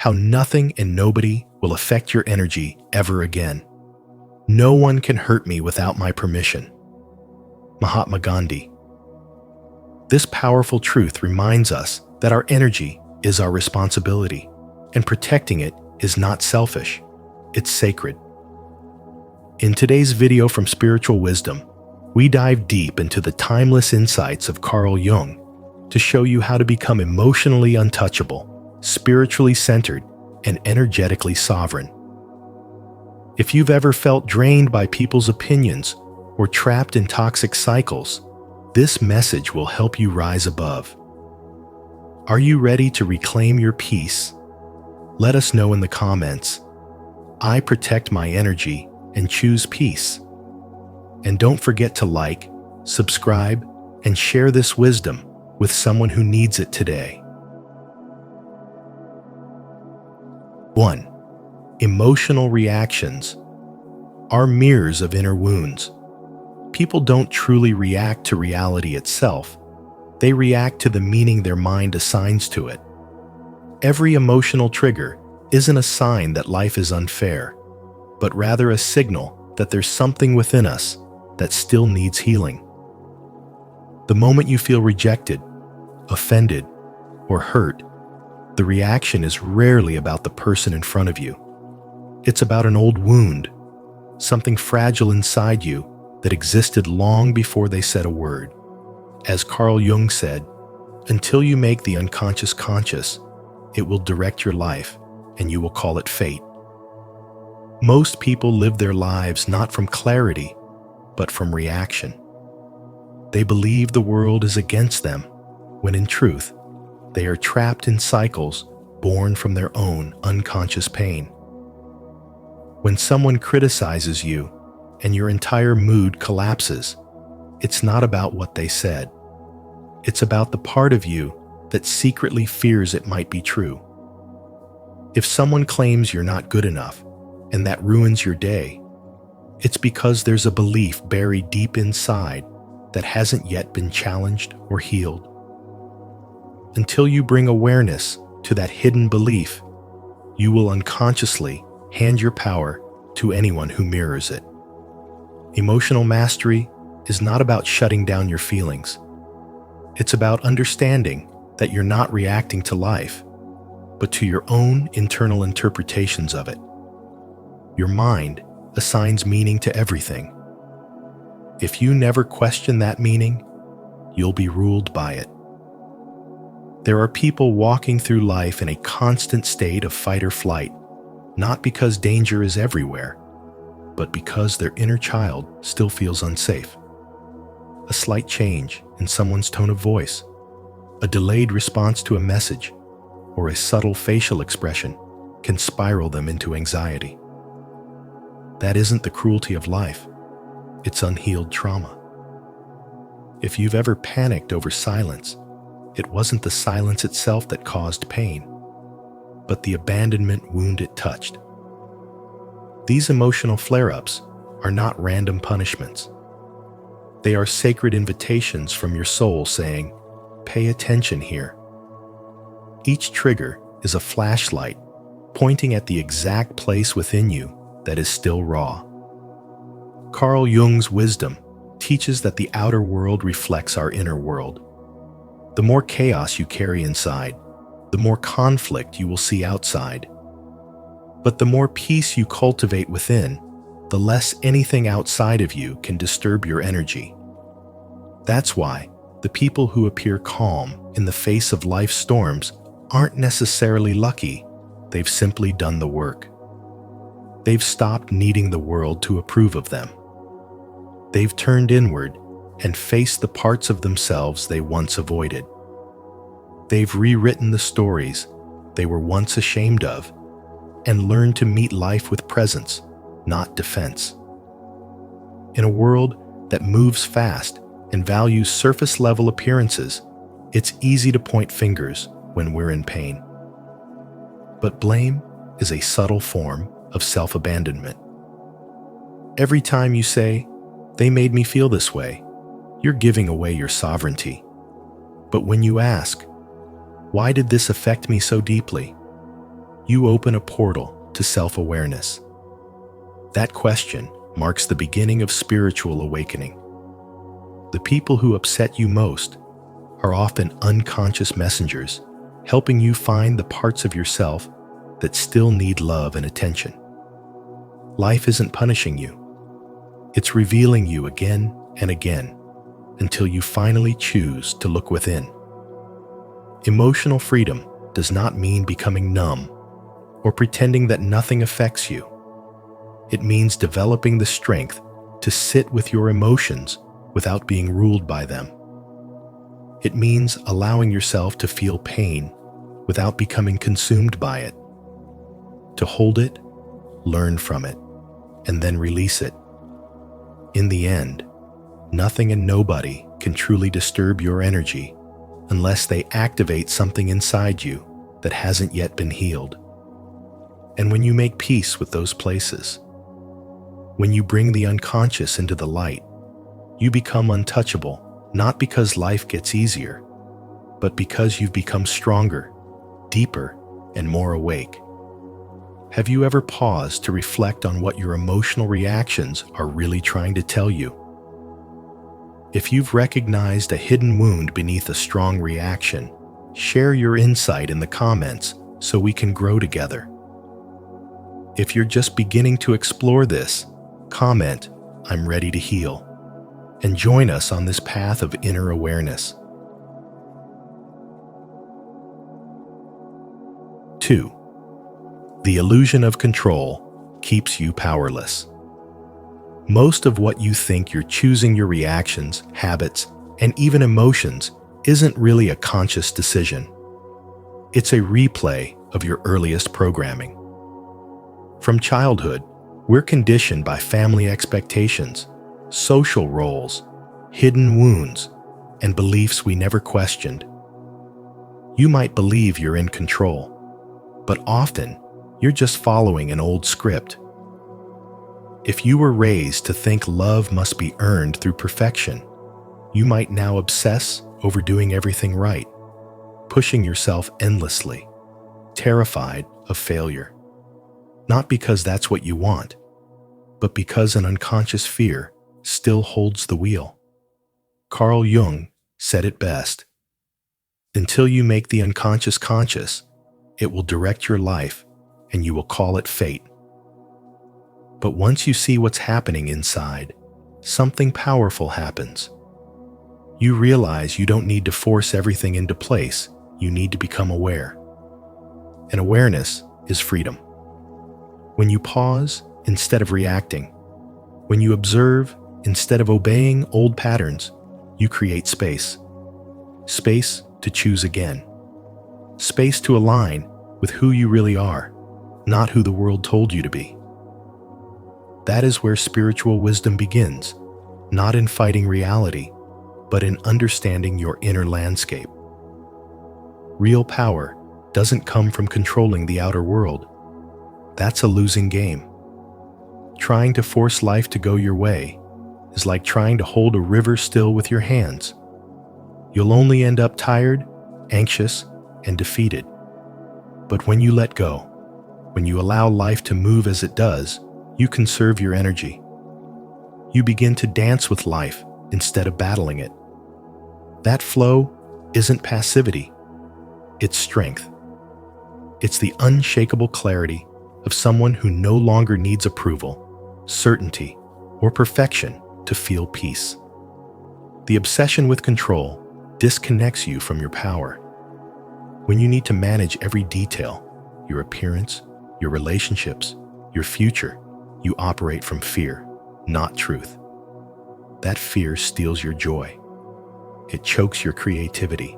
how nothing and nobody will affect your energy ever again. No one can hurt me without my permission. Mahatma Gandhi. This powerful truth reminds us that our energy is our responsibility, and protecting it is not selfish, it's sacred. In today's video from Spiritual Wisdom, we dive deep into the timeless insights of Carl Jung to show you how to become emotionally untouchable, spiritually centered, and energetically sovereign. If you've ever felt drained by people's opinions or trapped in toxic cycles, this message will help you rise above. Are you ready to reclaim your peace? Let us know in the comments. I protect my energy and choose peace. And don't forget to like, subscribe, and share this wisdom with someone who needs it today. 1. Emotional reactions are mirrors of inner wounds. People don't truly react to reality itself. They react to the meaning their mind assigns to it. Every emotional trigger isn't a sign that life is unfair, but rather a signal that there's something within us that still needs healing. The moment you feel rejected, offended, or hurt, the reaction is rarely about the person in front of you. It's about an old wound, something fragile inside you that existed long before they said a word. As Carl Jung said, until you make the unconscious conscious, it will direct your life and you will call it fate. Most people live their lives not from clarity, but from reaction. They believe the world is against them, when in truth, they are trapped in cycles born from their own unconscious pain. When someone criticizes you and your entire mood collapses, it's not about what they said. It's about the part of you that secretly fears it might be true. If someone claims you're not good enough and that ruins your day, it's because there's a belief buried deep inside that hasn't yet been challenged or healed. Until you bring awareness to that hidden belief, you will unconsciously hand your power to anyone who mirrors it. Emotional mastery is not about shutting down your feelings. It's about understanding that you're not reacting to life, but to your own internal interpretations of it. Your mind assigns meaning to everything. If you never question that meaning, you'll be ruled by it. There are people walking through life in a constant state of fight or flight, not because danger is everywhere, but because their inner child still feels unsafe. A slight change in someone's tone of voice, a delayed response to a message, or a subtle facial expression can spiral them into anxiety. That isn't the cruelty of life, it's unhealed trauma. If you've ever panicked over silence, it wasn't the silence itself that caused pain, but the abandonment wound it touched. These emotional flare-ups are not random punishments. They are sacred invitations from your soul saying, "Pay attention here." Each trigger is a flashlight pointing at the exact place within you that is still raw. Carl Jung's wisdom teaches that the outer world reflects our inner world. The more chaos you carry inside, the more conflict you will see outside. But the more peace you cultivate within, the less anything outside of you can disturb your energy. That's why the people who appear calm in the face of life's storms aren't necessarily lucky, they've simply done the work. They've stopped needing the world to approve of them. They've turned inward and faced the parts of themselves they once avoided. They've rewritten the stories they were once ashamed of and learned to meet life with presence, not defense. In a world that moves fast and values surface-level appearances, it's easy to point fingers when we're in pain. But blame is a subtle form of self-abandonment. Every time you say, "They made me feel this way," you're giving away your sovereignty. But when you ask, "Why did this affect me so deeply?" you open a portal to self-awareness. That question marks the beginning of spiritual awakening. The people who upset you most are often unconscious messengers, helping you find the parts of yourself that still need love and attention. Life isn't punishing you. It's revealing you again and again until you finally choose to look within. Emotional freedom does not mean becoming numb or pretending that nothing affects you. It means developing the strength to sit with your emotions without being ruled by them. It means allowing yourself to feel pain without becoming consumed by it, to hold it, learn from it, and then release it. In the end, nothing and nobody can truly disturb your energy unless they activate something inside you that hasn't yet been healed. And when you make peace with those places, when you bring the unconscious into the light, you become untouchable, not because life gets easier, but because you've become stronger, deeper, and more awake. Have you ever paused to reflect on what your emotional reactions are really trying to tell you? If you've recognized a hidden wound beneath a strong reaction, share your insight in the comments so we can grow together. If you're just beginning to explore this, comment, "I'm ready to heal," and join us on this path of inner awareness. 2. The illusion of control keeps you powerless. Most of what you think you're choosing, your reactions, habits, and even emotions, isn't really a conscious decision. It's a replay of your earliest programming. From childhood, we're conditioned by family expectations, social roles, hidden wounds, and beliefs we never questioned. You might believe you're in control, but often you're just following an old script. If you were raised to think love must be earned through perfection, you might now obsess over doing everything right, pushing yourself endlessly, terrified of failure. Not because that's what you want, but because an unconscious fear still holds the wheel. Carl Jung said it best: "Until you make the unconscious conscious, it will direct your life and you will call it fate." But once you see what's happening inside, something powerful happens. You realize you don't need to force everything into place, you need to become aware. And awareness is freedom. When you pause instead of reacting, when you observe instead of obeying old patterns, you create space. Space to choose again. Space to align with who you really are, not who the world told you to be. That is where spiritual wisdom begins, not in fighting reality, but in understanding your inner landscape. Real power doesn't come from controlling the outer world. That's a losing game. Trying to force life to go your way is like trying to hold a river still with your hands. You'll only end up tired, anxious, and defeated. But when you let go, when you allow life to move as it does, you conserve your energy. You begin to dance with life instead of battling it. That flow isn't passivity, it's strength. It's the unshakable clarity of someone who no longer needs approval, certainty, or perfection to feel peace. The obsession with control disconnects you from your power. When you need to manage every detail, your appearance, your relationships, your future, you operate from fear, not truth. That fear steals your joy. It chokes your creativity.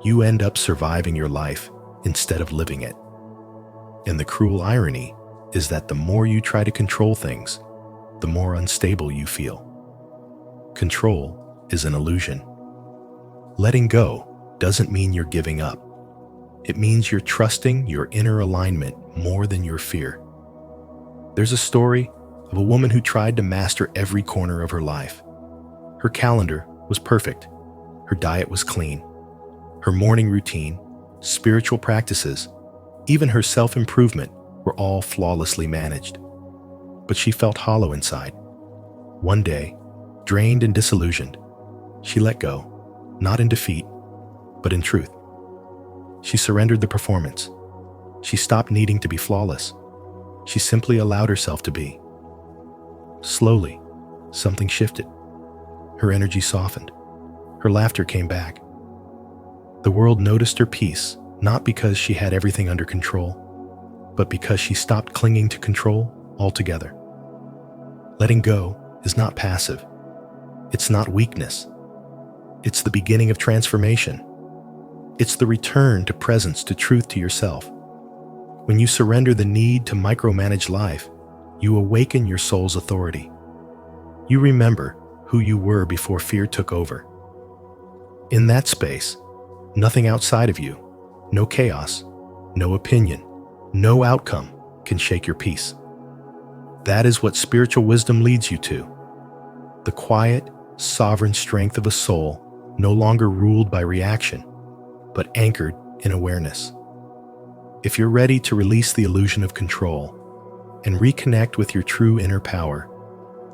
You end up surviving your life instead of living it. And the cruel irony is that the more you try to control things, the more unstable you feel. Control is an illusion. Letting go doesn't mean you're giving up. It means you're trusting your inner alignment more than your fear. There's a story of a woman who tried to master every corner of her life. Her calendar was perfect. Her diet was clean. Her morning routine, spiritual practices, Even her self-improvement were all flawlessly managed. But she felt hollow inside. One day, drained and disillusioned, she let go, not in defeat, but in truth. She surrendered the performance. She stopped needing to be flawless. She simply allowed herself to be. Slowly, something shifted. Her energy softened. Her laughter came back. The world noticed her peace, not because she had everything under control, but because she stopped clinging to control altogether. Letting go is not passive. It's not weakness. It's the beginning of transformation. It's the return to presence, to truth, to yourself. When you surrender the need to micromanage life, you awaken your soul's authority. You remember who you were before fear took over. In that space, nothing outside of you, no chaos, no opinion, no outcome can shake your peace. That is what spiritual wisdom leads you to. The quiet, sovereign strength of a soul no longer ruled by reaction, but anchored in awareness. If you're ready to release the illusion of control and reconnect with your true inner power,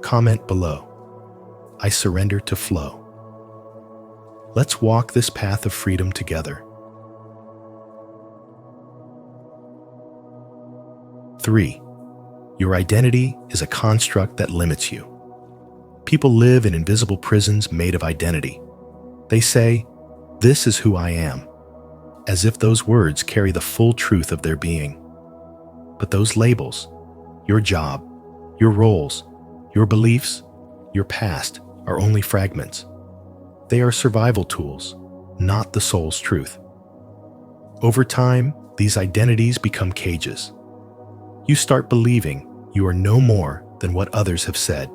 comment below. I surrender to flow. Let's walk this path of freedom together. 3. Your identity is a construct that limits you. People live in invisible prisons made of identity. They say, "This is who I am," as if those words carry the full truth of their being. But those labels, your job, your roles, your beliefs, your past, are only fragments. They are survival tools, not the soul's truth. Over time, these identities become cages. You start believing you are no more than what others have said.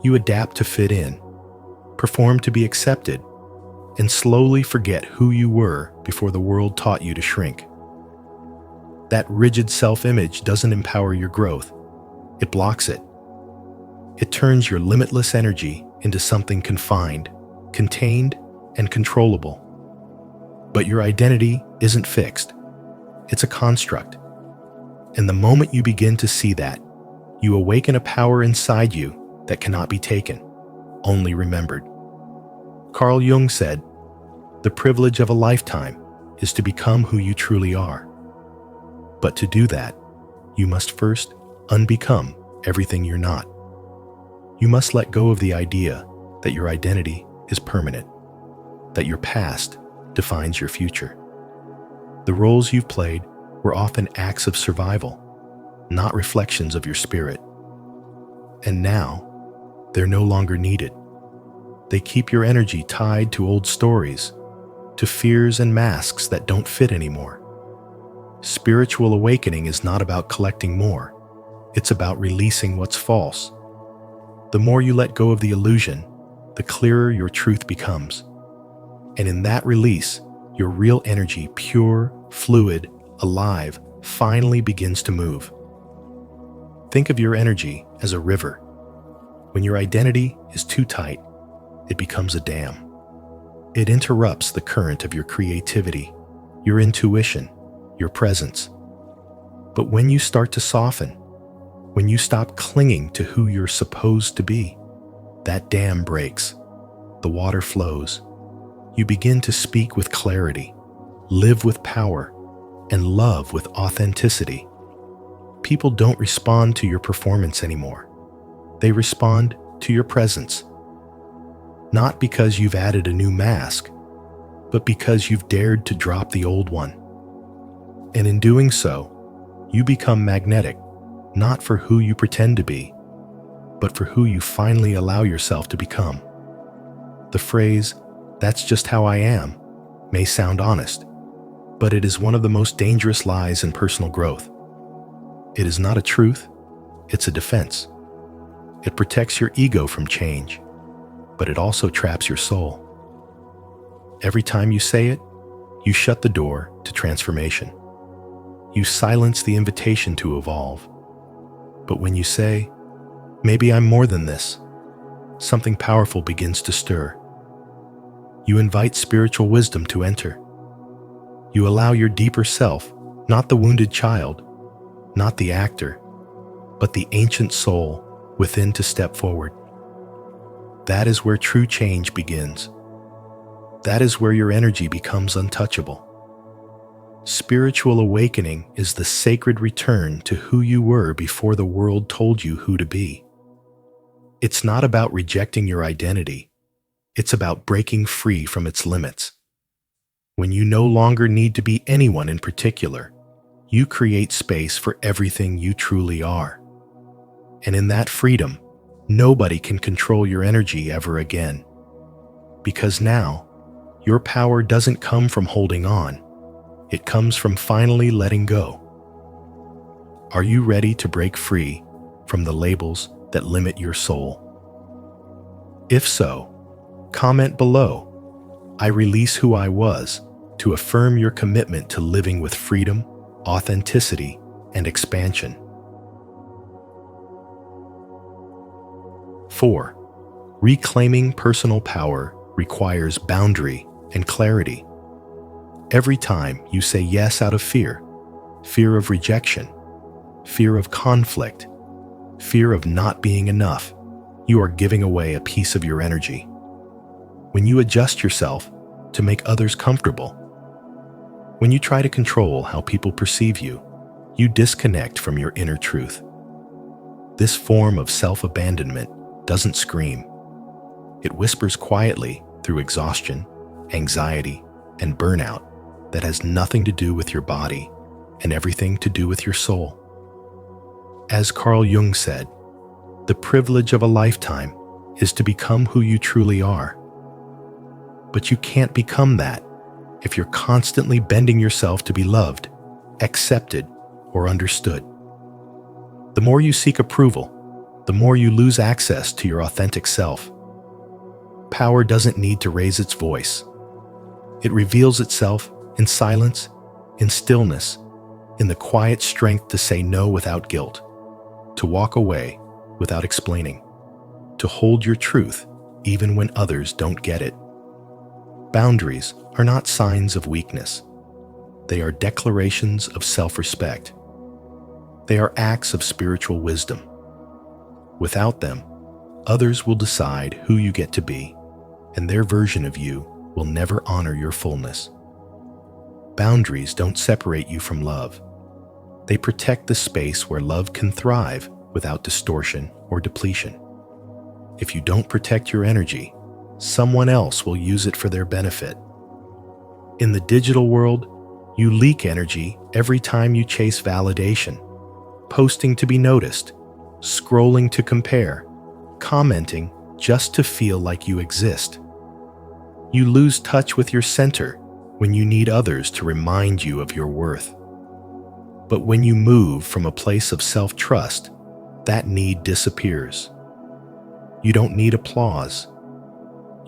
You adapt to fit in, perform to be accepted, and slowly forget who you were before the world taught you to shrink. That rigid self-image doesn't empower your growth. It blocks it. It turns your limitless energy into something confined, contained, and controllable. But your identity isn't fixed. It's a construct. And the moment you begin to see that, you awaken a power inside you that cannot be taken, only remembered. Carl Jung said, "The privilege of a lifetime is to become who you truly are." But to do that, you must first unbecome everything you're not. You must let go of the idea that your identity is permanent, that your past defines your future. The roles you've played were often acts of survival, not reflections of your spirit. And now, they're no longer needed. They keep your energy tied to old stories, to fears and masks that don't fit anymore. Spiritual awakening is not about collecting more. It's about releasing what's false. The more you let go of the illusion, the clearer your truth becomes. And in that release, your real energy, pure, fluid, alive, finally begins to move. Think of your energy as a river. When your identity is too tight, it becomes a dam. It interrupts the current of your creativity, your intuition, your presence. But when you start to soften, when you stop clinging to who you're supposed to be, that dam breaks. The water flows. You begin to speak with clarity, live with power, and love with authenticity. People don't respond to your performance anymore. They respond to your presence. Not because you've added a new mask, but because you've dared to drop the old one. And in doing so, you become magnetic, not for who you pretend to be, but for who you finally allow yourself to become. The phrase, "That's just how I am," may sound honest, but it is one of the most dangerous lies in personal growth. It is not a truth, it's a defense. It protects your ego from change, but it also traps your soul. Every time you say it, you shut the door to transformation. You silence the invitation to evolve. But when you say, "Maybe I'm more than this," something powerful begins to stir. You invite spiritual wisdom to enter. You allow your deeper self Not the wounded child, not the actor, but the ancient soul within to step forward. That is where true change begins. That is where your energy becomes untouchable. Spiritual awakening is the sacred return to who you were before the world told you who to be. It's not about rejecting your identity. It's about breaking free from its limits. When you no longer need to be anyone in particular, you create space for everything you truly are. And in that freedom, nobody can control your energy ever again. Because now, your power doesn't come from holding on. It comes from finally letting go. Are you ready to break free from the labels that limit your soul? If so, comment below. I release who I was to affirm your commitment to living with freedom, authenticity, and expansion. 4. Reclaiming personal power requires boundary and clarity. Every time you say yes out of fear, fear of rejection, fear of conflict, fear of not being enough, you are giving away a piece of your energy. When you adjust yourself to make others comfortable, when you try to control how people perceive you, you disconnect from your inner truth. This form of self-abandonment doesn't scream. It whispers quietly through exhaustion, anxiety, and burnout that has nothing to do with your body and everything to do with your soul. As Carl Jung said, the privilege of a lifetime is to become who you truly are. But you can't become that if you're constantly bending yourself to be loved, accepted, or understood. The more you seek approval, the more you lose access to your authentic self. Power doesn't need to raise its voice. It reveals itself in silence, in stillness, in the quiet strength to say no without guilt, to walk away without explaining, to hold your truth even when others don't get it. Boundaries are not signs of weakness. They are declarations of self-respect. They are acts of spiritual wisdom. Without them, others will decide who you get to be, and their version of you will never honor your fullness. Boundaries don't separate you from love. They protect the space where love can thrive without distortion or depletion. If you don't protect your energy, someone else will use it for their benefit. In the digital world, you leak energy every time you chase validation, posting to be noticed, scrolling to compare, commenting just to feel like you exist. You lose touch with your center when you need others to remind you of your worth. But when you move from a place of self-trust, that need disappears. You don't need applause.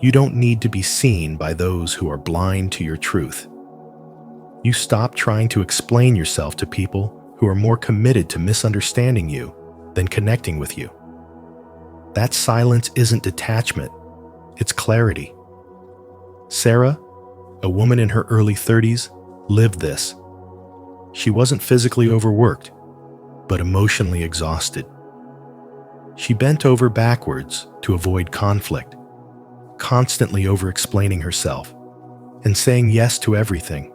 You don't need to be seen by those who are blind to your truth. You stop trying to explain yourself to people who are more committed to misunderstanding you than connecting with you. That silence isn't detachment, it's clarity. Sarah, a woman in her early 30s, lived this. She wasn't physically overworked, but emotionally exhausted. She bent over backwards to avoid conflict, constantly over-explaining herself and saying yes to everything.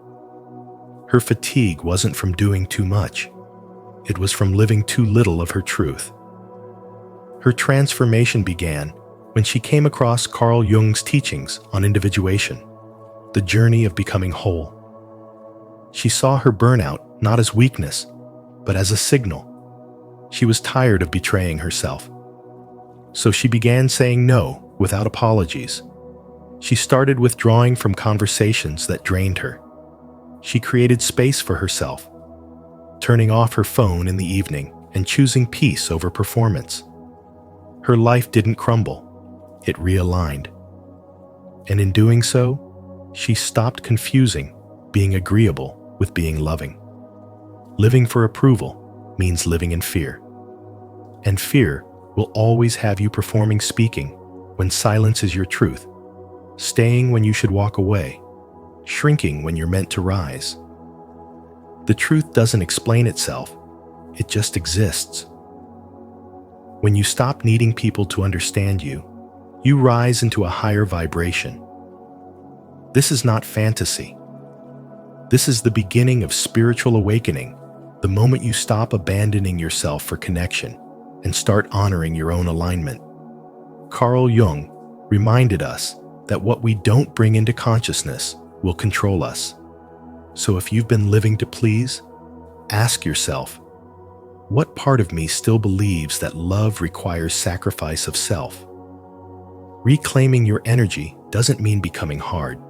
Her fatigue wasn't from doing too much. It was from living too little of her truth. Her transformation began when she came across Carl Jung's teachings on individuation, the journey of becoming whole. She saw her burnout not as weakness, but as a signal. She was tired of betraying herself. So she began saying no without apologies. She started withdrawing from conversations that drained her. She created space for herself, turning off her phone in the evening and choosing peace over performance. Her life didn't crumble, it realigned. And in doing so, she stopped confusing being agreeable with being loving. Living for approval means living in fear. And fear will always have you performing speaking when silence is your truth, staying when you should walk away, shrinking when you're meant to rise. The truth doesn't explain itself, it just exists. When you stop needing people to understand you, you rise into a higher vibration. This is not fantasy. This is the beginning of spiritual awakening, the moment you stop abandoning yourself for connection and start honoring your own alignment. Carl Jung reminded us that what we don't bring into consciousness will control us. So if you've been living to please, ask yourself, what part of me still believes that love requires sacrifice of self? Reclaiming your energy doesn't mean becoming hard.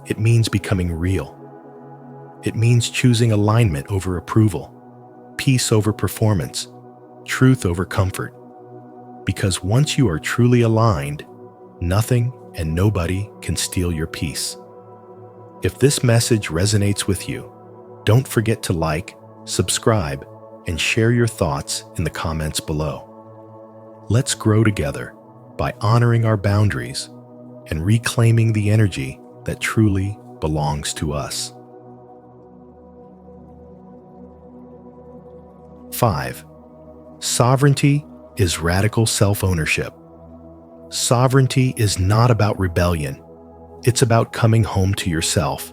It means becoming real. It means choosing alignment over approval, peace over performance, truth over comfort. Because once you are truly aligned, nothing and nobody can steal your peace. If this message resonates with you, don't forget to like, subscribe, and share your thoughts in the comments below. Let's grow together by honoring our boundaries and reclaiming the energy that truly belongs to us. 5. Sovereignty is radical self-ownership. Sovereignty is not about rebellion. It's about coming home to yourself.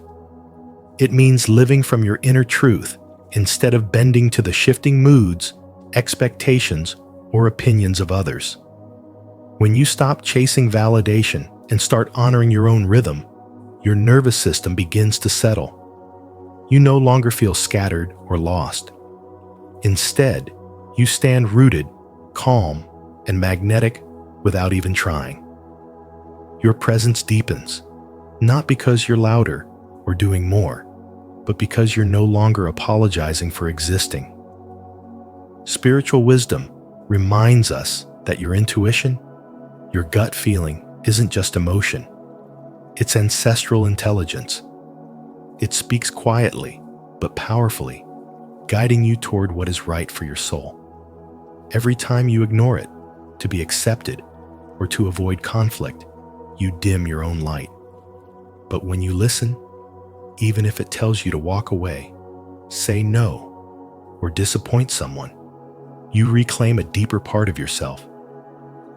It means living from your inner truth instead of bending to the shifting moods, expectations, or opinions of others. When you stop chasing validation and start honoring your own rhythm, your nervous system begins to settle. You no longer feel scattered or lost. Instead, you stand rooted, calm, and magnetic without even trying. Your presence deepens, not because you're louder or doing more, but because you're no longer apologizing for existing. Spiritual wisdom reminds us that your intuition, your gut feeling, isn't just emotion. It's ancestral intelligence. It speaks quietly, but powerfully, guiding you toward what is right for your soul. Every time you ignore it, to be accepted, or to avoid conflict, you dim your own light. But when you listen, even if it tells you to walk away, say no, or disappoint someone, you reclaim a deeper part of yourself.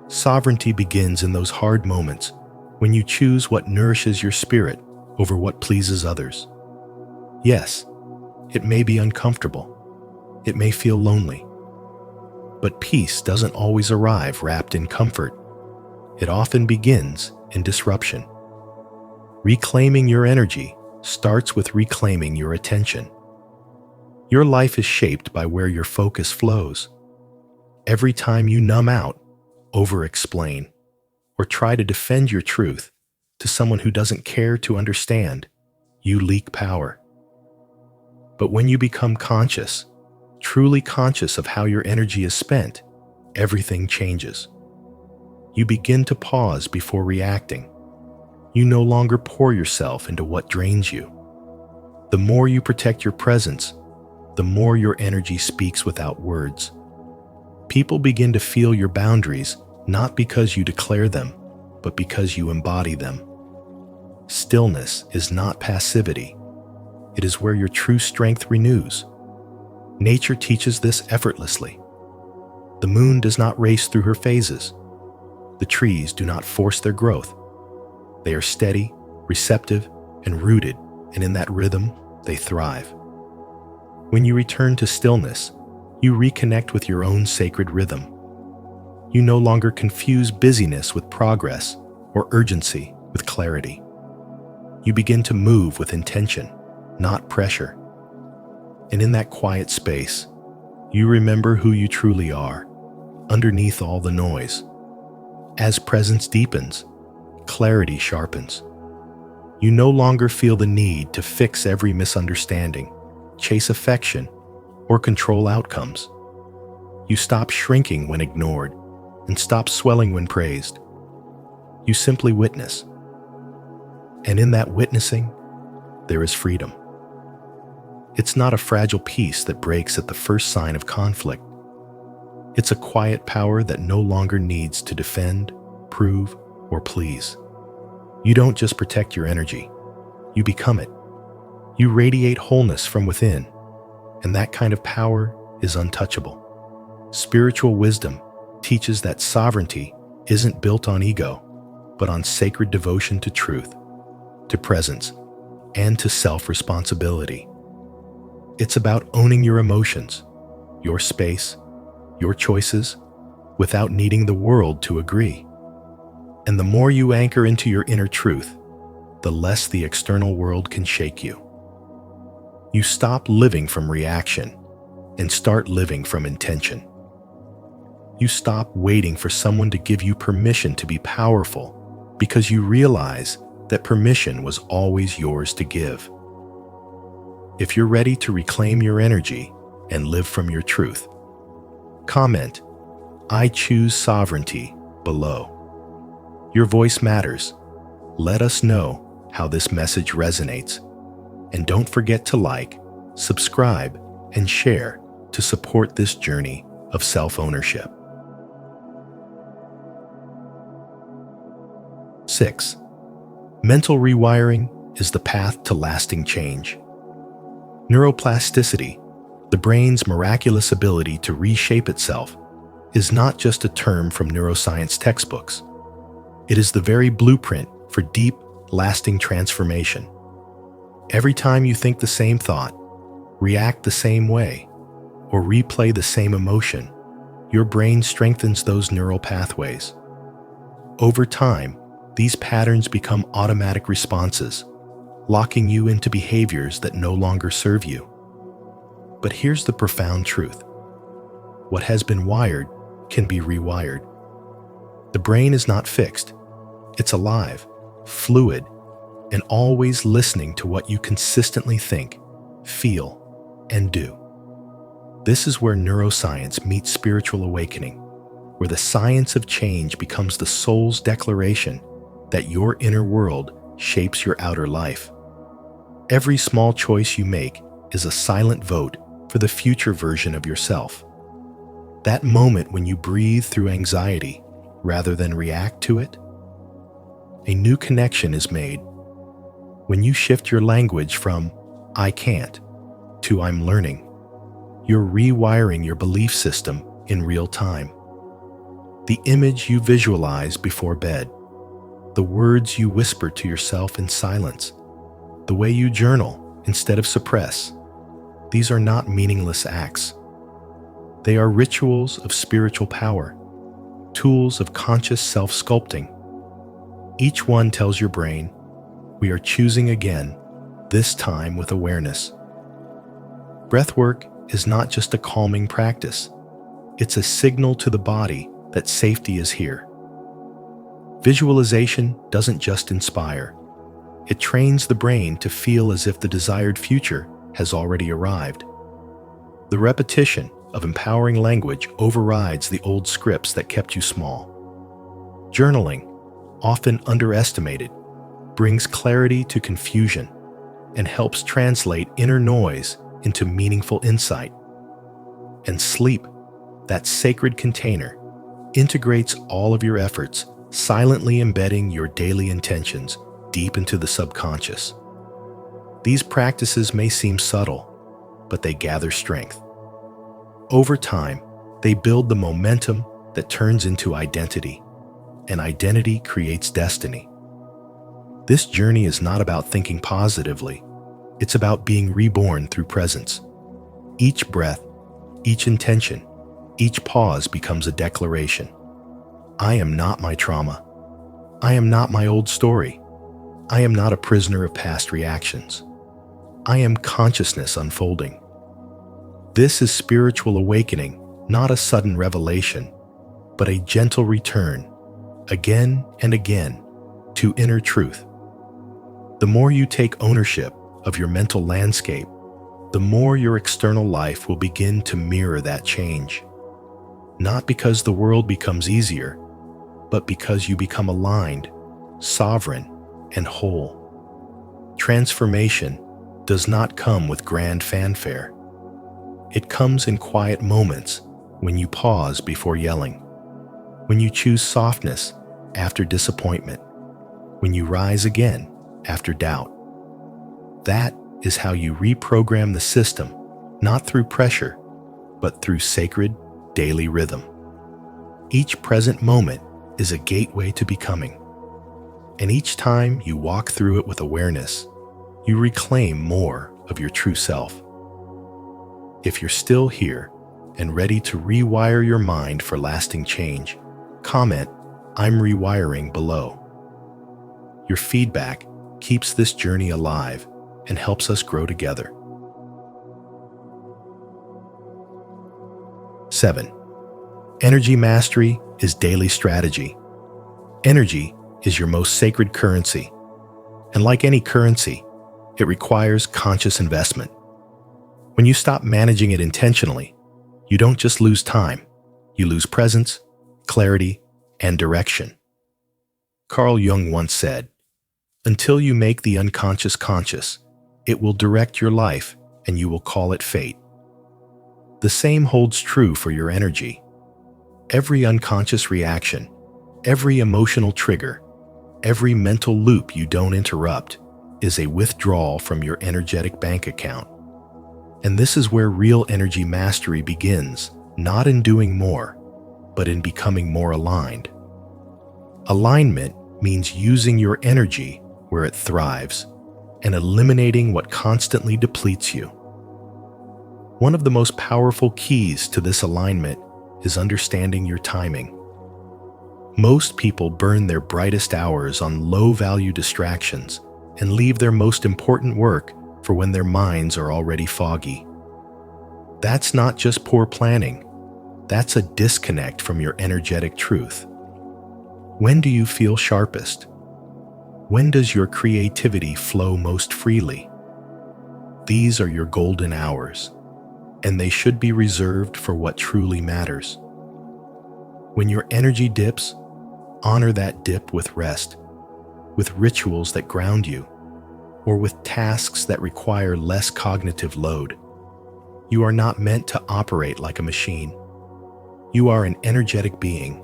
Sovereignty begins in those hard moments when you choose what nourishes your spirit over what pleases others. Yes, it may be uncomfortable. It may feel lonely. But peace doesn't always arrive wrapped in comfort. It often begins in disruption. Reclaiming your energy starts with reclaiming your attention. Your life is shaped by where your focus flows. Every time you numb out, over-explain, or try to defend your truth to someone who doesn't care to understand, you leak power. But when you become conscious, truly conscious of how your energy is spent, everything changes. You begin to pause before reacting. You no longer pour yourself into what drains you. The more you protect your presence, the more your energy speaks without words. People begin to feel your boundaries not because you declare them, but because you embody them. Stillness is not passivity. It is where your true strength renews. Nature teaches this effortlessly. The moon does not race through her phases. The trees do not force their growth. They are steady, receptive, and rooted, and in that rhythm, they thrive. When you return to stillness, you reconnect with your own sacred rhythm. You no longer confuse busyness with progress or urgency with clarity. You begin to move with intention, not pressure. And in that quiet space, you remember who you truly are, underneath all the noise. As presence deepens, clarity sharpens. You no longer feel the need to fix every misunderstanding, chase affection, or control outcomes. You stop shrinking when ignored and stop swelling when praised. You simply witness. And in that witnessing, there is freedom. It's not a fragile peace that breaks at the first sign of conflict. It's a quiet power that no longer needs to defend, prove, or please. You don't just protect your energy, you become it. You radiate wholeness from within, and that kind of power is untouchable. Spiritual wisdom teaches that sovereignty isn't built on ego, but on sacred devotion to truth, to presence, and to self-responsibility. It's about owning your emotions, your space, your choices, without needing the world to agree. And the more you anchor into your inner truth, the less the external world can shake you. You stop living from reaction and start living from intention. You stop waiting for someone to give you permission to be powerful because you realize that permission was always yours to give. If you're ready to reclaim your energy and live from your truth, comment, "I choose sovereignty," below. Your voice matters. Let us know how this message resonates. And don't forget to like, subscribe, and share to support this journey of self-ownership. 6. Mental rewiring is the path to lasting change. Neuroplasticity, the brain's miraculous ability to reshape itself, is not just a term from neuroscience textbooks. It is the very blueprint for deep, lasting transformation. Every time you think the same thought, react the same way, or replay the same emotion, your brain strengthens those neural pathways. Over time, these patterns become automatic responses, locking you into behaviors that no longer serve you. But here's the profound truth. What has been wired can be rewired. The brain is not fixed. It's alive, fluid, and always listening to what you consistently think, feel, and do. This is where neuroscience meets spiritual awakening, where the science of change becomes the soul's declaration that your inner world shapes your outer life. Every small choice you make is a silent vote for the future version of yourself. That moment when you breathe through anxiety rather than react to it, a new connection is made. When you shift your language from "I can't" to "I'm learning," you're rewiring your belief system in real time. The image you visualize before bed, the words you whisper to yourself in silence, the way you journal instead of suppress, these are not meaningless acts. They are rituals of spiritual power, tools of conscious self-sculpting. Each one tells your brain, "We are choosing again, this time with awareness." Breathwork is not just a calming practice. It's a signal to the body that safety is here. Visualization doesn't just inspire. It trains the brain to feel as if the desired future has already arrived. The repetition of empowering language overrides the old scripts that kept you small. Journaling, often underestimated, brings clarity to confusion and helps translate inner noise into meaningful insight. And sleep, that sacred container, integrates all of your efforts, silently embedding your daily intentions deep into the subconscious. These practices may seem subtle, but they gather strength. Over time, they build the momentum that turns into identity, and identity creates destiny. This journey is not about thinking positively. It's about being reborn through presence. Each breath, each intention, each pause becomes a declaration. I am not my trauma. I am not my old story. I am not a prisoner of past reactions. I am consciousness unfolding. This is spiritual awakening, not a sudden revelation, but a gentle return, again and again, to inner truth. The more you take ownership of your mental landscape, the more your external life will begin to mirror that change. Not because the world becomes easier, but because you become aligned, sovereign, and whole. Transformation does not come with grand fanfare. It comes in quiet moments when you pause before yelling, when you choose softness after disappointment, when you rise again after doubt. That is how you reprogram the system, not through pressure, but through sacred daily rhythm. Each present moment is a gateway to becoming, and each time you walk through it with awareness, you reclaim more of your true self. If you're still here and ready to rewire your mind for lasting change, comment "I'm rewiring" below. Your feedback keeps this journey alive and helps us grow together. 7. Energy mastery is daily strategy. Energy is your most sacred currency, and like any currency, it requires conscious investment. When you stop managing it intentionally, you don't just lose time, you lose presence, clarity, and direction. Carl Jung once said, "Until you make the unconscious conscious, it will direct your life and you will call it fate." The same holds true for your energy. Every unconscious reaction, every emotional trigger, every mental loop you don't interrupt is a withdrawal from your energetic bank account. And this is where real energy mastery begins, not in doing more, but in becoming more aligned. Alignment means using your energy where it thrives and eliminating what constantly depletes you. One of the most powerful keys to this alignment is understanding your timing. Most people burn their brightest hours on low-value distractions and leave their most important work for when their minds are already foggy. That's not just poor planning. That's a disconnect from your energetic truth. When do you feel sharpest? When does your creativity flow most freely? These are your golden hours, and they should be reserved for what truly matters. When your energy dips, honor that dip with rest, with rituals that ground you, or with tasks that require less cognitive load. You are not meant to operate like a machine. You are an energetic being,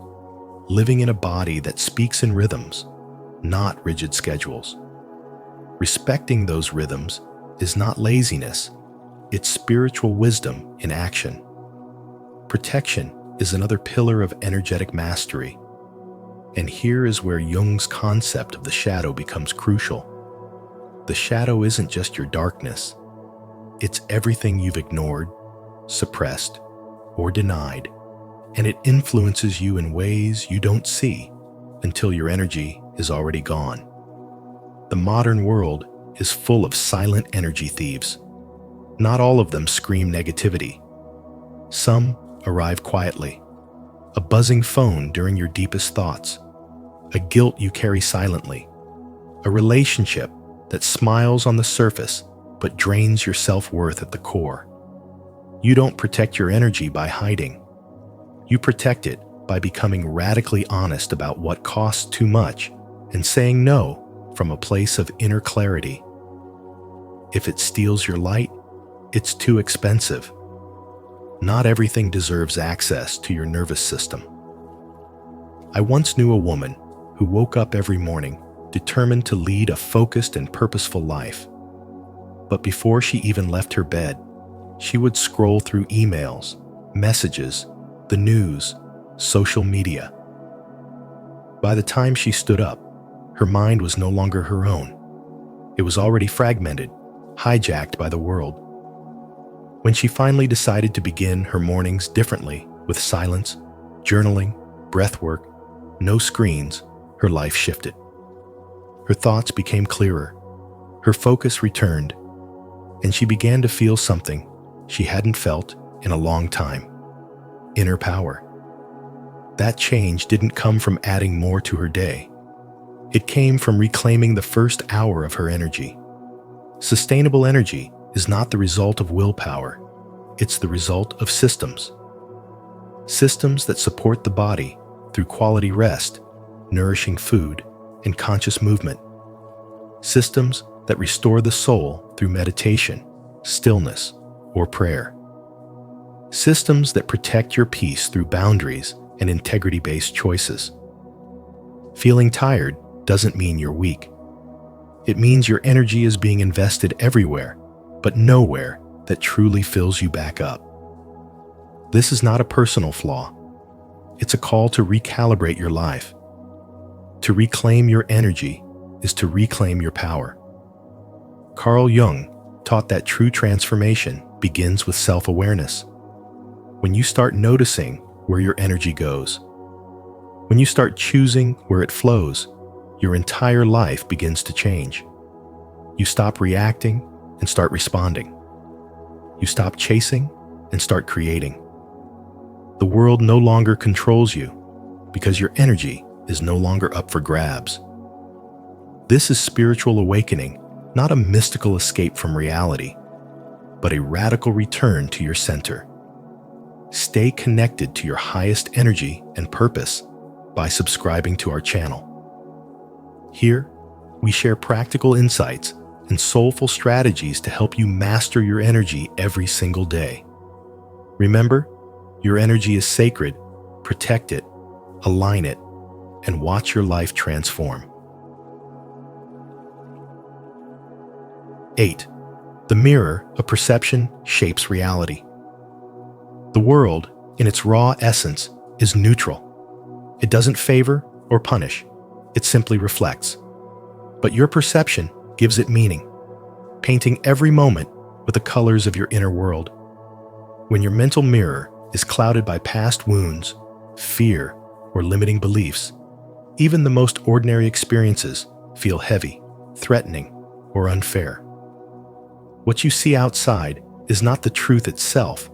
living in a body that speaks in rhythms, not rigid schedules. Respecting those rhythms is not laziness, it's spiritual wisdom in action. Protection is another pillar of energetic mastery. And here is where Jung's concept of the shadow becomes crucial. The shadow isn't just your darkness. It's everything you've ignored, suppressed, or denied, and it influences you in ways you don't see until your energy is already gone. The modern world is full of silent energy thieves. Not all of them scream negativity. Some arrive quietly. A buzzing phone during your deepest thoughts. A guilt you carry silently. A relationship that smiles on the surface but drains your self-worth at the core. You don't protect your energy by hiding. You protect it by becoming radically honest about what costs too much and saying no from a place of inner clarity. If it steals your light, it's too expensive. Not everything deserves access to your nervous system. I once knew a woman who woke up every morning determined to lead a focused and purposeful life. But before she even left her bed, she would scroll through emails, messages, the news, social media. By the time she stood up, her mind was no longer her own. It was already fragmented, hijacked by the world. When she finally decided to begin her mornings differently, with silence, journaling, breathwork, no screens, her life shifted. Her thoughts became clearer, her focus returned, and she began to feel something she hadn't felt in a long time: inner power. That change didn't come from adding more to her day. It came from reclaiming the first hour of her energy. Sustainable energy is not the result of willpower, it's the result of systems. Systems that support the body through quality rest, nourishing food, and conscious movement. Systems that restore the soul through meditation, stillness, or prayer. Systems that protect your peace through boundaries and integrity-based choices. Feeling tired doesn't mean you're weak. It means your energy is being invested everywhere but nowhere that truly fills you back up. This is not a personal flaw. It's a call to recalibrate your life. To reclaim your energy is to reclaim your power. Carl Jung taught that true transformation begins with self-awareness. When you start noticing where your energy goes, when you start choosing where it flows, your entire life begins to change. You stop reacting and start responding. You stop chasing and start creating. The world no longer controls you because your energy is no longer up for grabs. This is spiritual awakening, not a mystical escape from reality, but a radical return to your center. Stay connected to your highest energy and purpose by subscribing to our channel. Here, we share practical insights and soulful strategies to help you master your energy every single day. Remember, your energy is sacred. Protect it, align it, and watch your life transform. 8. The mirror of perception shapes reality. The world, in its raw essence, is neutral. It doesn't favor or punish. It simply reflects. But your perception gives it meaning, painting every moment with the colors of your inner world. When your mental mirror is clouded by past wounds, fear, or limiting beliefs, even the most ordinary experiences feel heavy, threatening, or unfair. What you see outside is not the truth itself,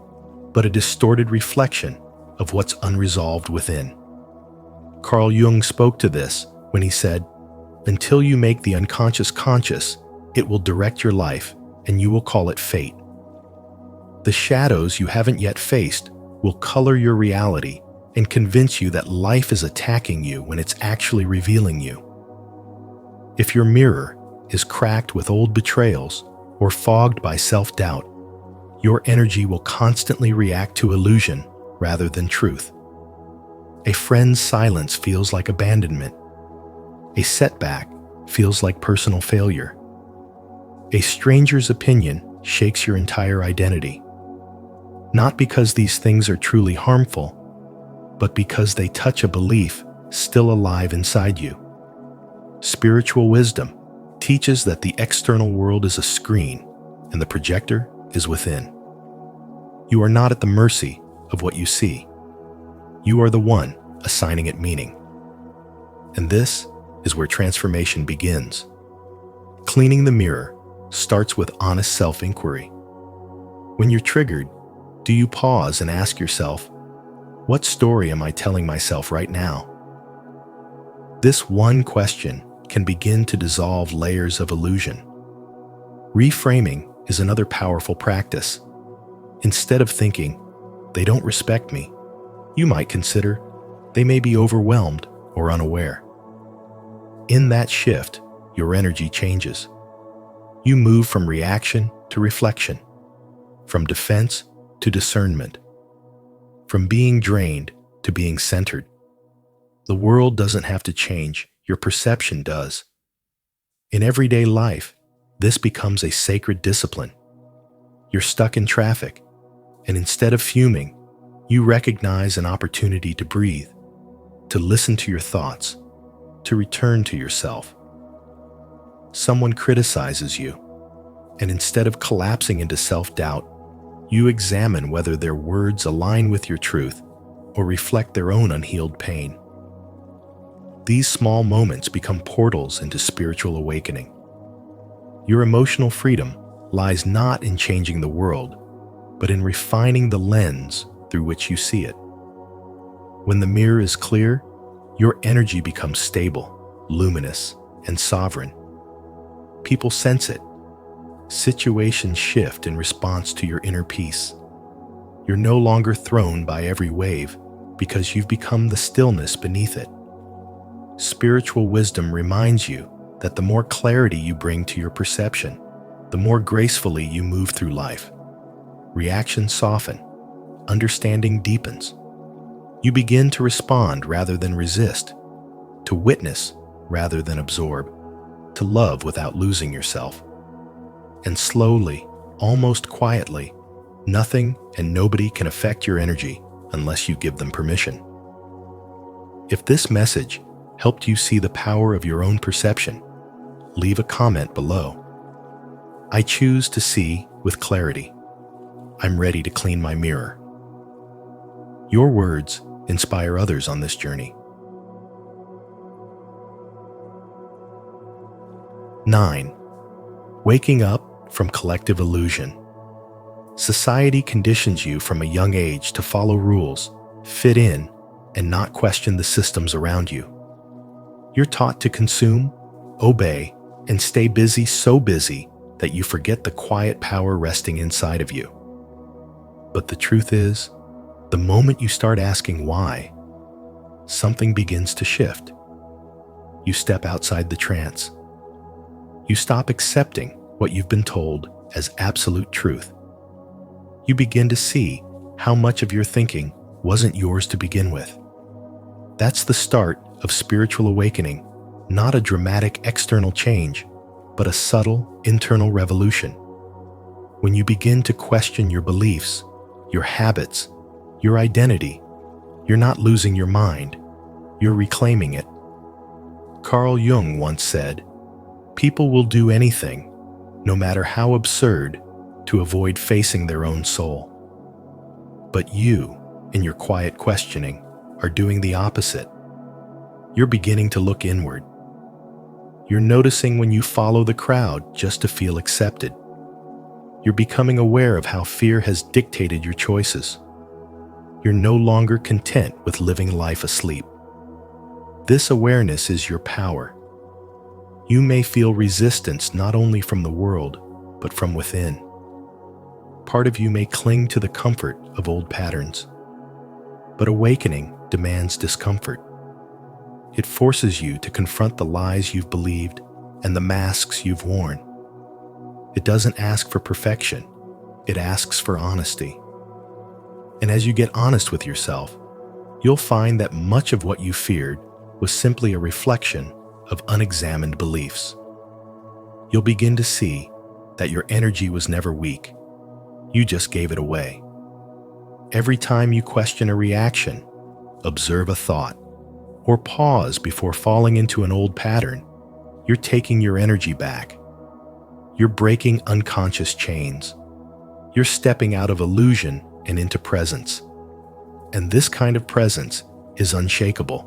but a distorted reflection of what's unresolved within. Carl Jung spoke to this when he said, "Until you make the unconscious conscious, it will direct your life, and you will call it fate." The shadows you haven't yet faced will color your reality and convince you that life is attacking you when it's actually revealing you. If your mirror is cracked with old betrayals or fogged by self-doubt, your energy will constantly react to illusion rather than truth. A friend's silence feels like abandonment. A setback feels like personal failure. A stranger's opinion shakes your entire identity. Not because these things are truly harmful, but because they touch a belief still alive inside you. Spiritual wisdom teaches that the external world is a screen and the projector is within. You are not at the mercy of what you see. You are the one assigning it meaning. And this is where transformation begins. Cleaning the mirror starts with honest self-inquiry. When you're triggered, do you pause and ask yourself, what story am I telling myself right now? This one question can begin to dissolve layers of illusion. Reframing is another powerful practice. Instead of thinking, they don't respect me, you might consider, they may be overwhelmed or unaware. In that shift, your energy changes. You move from reaction to reflection, from defense to discernment, from being drained to being centered. The world doesn't have to change, your perception does. In everyday life, this becomes a sacred discipline. You're stuck in traffic, and instead of fuming, you recognize an opportunity to breathe, to listen to your thoughts, to return to yourself. Someone criticizes you, and instead of collapsing into self-doubt, you examine whether their words align with your truth or reflect their own unhealed pain. These small moments become portals into spiritual awakening. Your emotional freedom lies not in changing the world, but in refining the lens through which you see it. When the mirror is clear, your energy becomes stable, luminous, and sovereign. People sense it. Situations shift in response to your inner peace. You're no longer thrown by every wave because you've become the stillness beneath it. Spiritual wisdom reminds you that the more clarity you bring to your perception, the more gracefully you move through life. Reactions soften, understanding deepens. You begin to respond rather than resist, to witness rather than absorb, to love without losing yourself. And slowly, almost quietly. Nothing and nobody can affect your energy unless you give them permission. If this message helped you see the power of your own perception, leave a comment below. I choose to see with clarity. I'm ready to clean my mirror. Your words inspire others on this journey. 9. Waking up from collective illusion. Society conditions you from a young age to follow rules, fit in, and not question the systems around you. You're taught to consume, obey, and stay busy, so busy that you forget the quiet power resting inside of you. But the truth is, the moment you start asking why, something begins to shift. You step outside the trance. You stop accepting what you've been told as absolute truth. You begin to see how much of your thinking wasn't yours to begin with. That's the start of spiritual awakening, not a dramatic external change, but a subtle internal revolution. When you begin to question your beliefs, your habits, your identity, you're not losing your mind, you're reclaiming it. Carl Jung once said, "People will do anything, no matter how absurd, to avoid facing their own soul." But you, in your quiet questioning, are doing the opposite. You're beginning to look inward. You're noticing when you follow the crowd just to feel accepted. You're becoming aware of how fear has dictated your choices. You're no longer content with living life asleep. This awareness is your power. You may feel resistance not only from the world, but from within. Part of you may cling to the comfort of old patterns. But awakening demands discomfort. It forces you to confront the lies you've believed and the masks you've worn. It doesn't ask for perfection, it asks for honesty. And as you get honest with yourself, you'll find that much of what you feared was simply a reflection of unexamined beliefs. You'll begin to see that your energy was never weak. You just gave it away. Every time you question a reaction, observe a thought, or pause before falling into an old pattern, you're taking your energy back. You're breaking unconscious chains. You're stepping out of illusion and into presence. And this kind of presence is unshakable.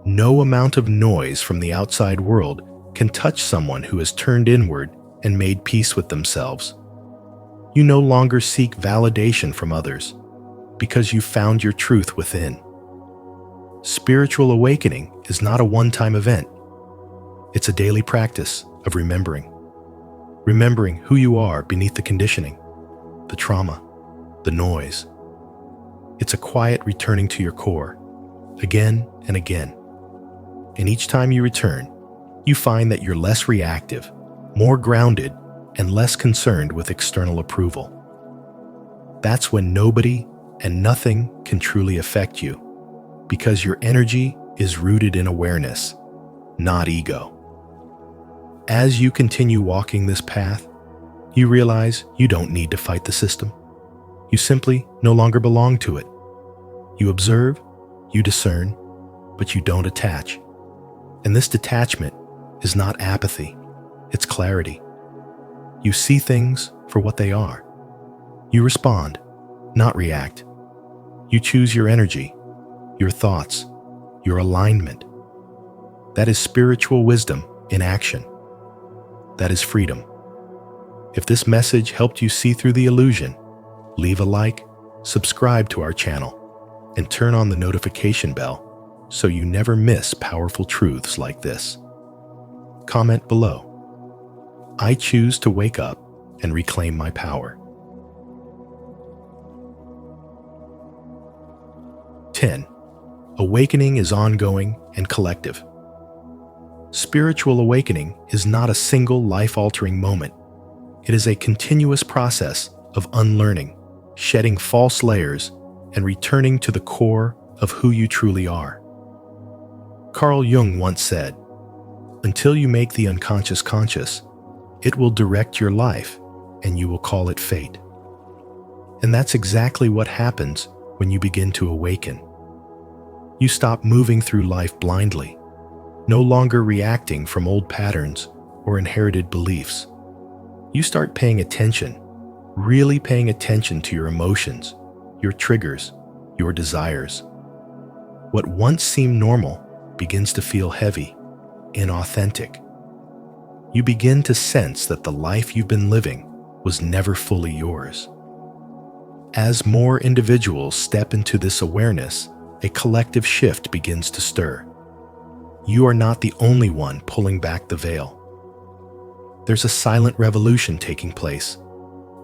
No amount of noise from the outside world can touch someone who has turned inward and made peace with themselves. You no longer seek validation from others because you found your truth within. Spiritual awakening is not a one-time event. It's a daily practice of remembering. Remembering who you are beneath the conditioning, the trauma, the noise. It's a quiet returning to your core, again and again. And each time you return, you find that you're less reactive, more grounded, and less concerned with external approval. That's when nobody and nothing can truly affect you, because your energy is rooted in awareness, not ego. As you continue walking this path, you realize you don't need to fight the system. You simply no longer belong to it. You observe, you discern, but you don't attach. And this detachment is not apathy, it's clarity. You see things for what they are. You respond, not react. You choose your energy, your thoughts, your alignment. That is spiritual wisdom in action. That is freedom. If this message helped you see through the illusion, leave a like, subscribe to our channel, and turn on the notification bell so you never miss powerful truths like this. Comment below. I choose to wake up and reclaim my power. 10. Awakening is ongoing and collective. Spiritual awakening is not a single life-altering moment. It is a continuous process of unlearning, shedding false layers, and returning to the core of who you truly are. Carl Jung once said, "Until you make the unconscious conscious, it will direct your life, and you will call it fate. And that's exactly what happens when you begin to awaken. You stop moving through life blindly, no longer reacting from old patterns or inherited beliefs. You start paying attention, really paying attention to your emotions, your triggers, your desires. What once seemed normal begins to feel heavy, inauthentic. You begin to sense that the life you've been living was never fully yours. As more individuals step into this awareness, a collective shift begins to stir. You are not the only one pulling back the veil. There's a silent revolution taking place,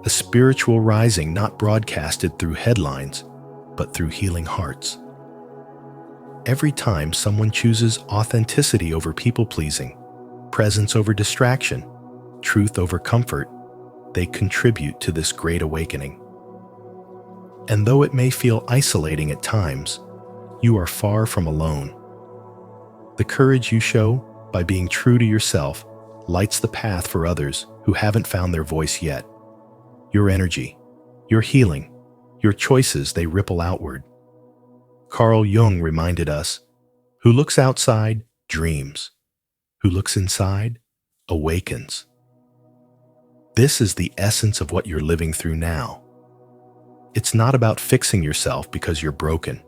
a spiritual rising not broadcasted through headlines, but through healing hearts. Every time someone chooses authenticity over people-pleasing, presence over distraction, truth over comfort, they contribute to this great awakening. And though it may feel isolating at times, you are far from alone. The courage you show by being true to yourself lights the path for others who haven't found their voice yet. Your energy, your healing, your choices, they ripple outward. Carl Jung reminded us, who looks outside dreams, who looks inside awakens. This is the essence of what you're living through now. It's not about fixing yourself because you're broken.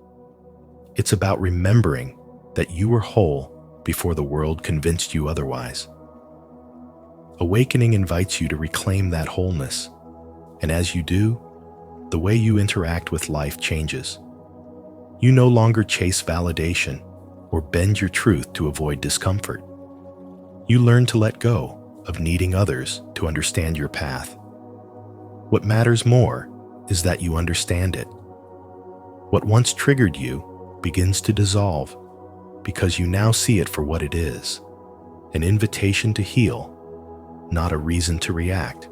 It's about remembering that you were whole before the world convinced you otherwise. Awakening invites you to reclaim that wholeness, and as you do, the way you interact with life changes. You no longer chase validation or bend your truth to avoid discomfort. You learn to let go of needing others to understand your path. What matters more is that you understand it. What once triggered you begins to dissolve because you now see it for what it is, an invitation to heal, not a reason to react.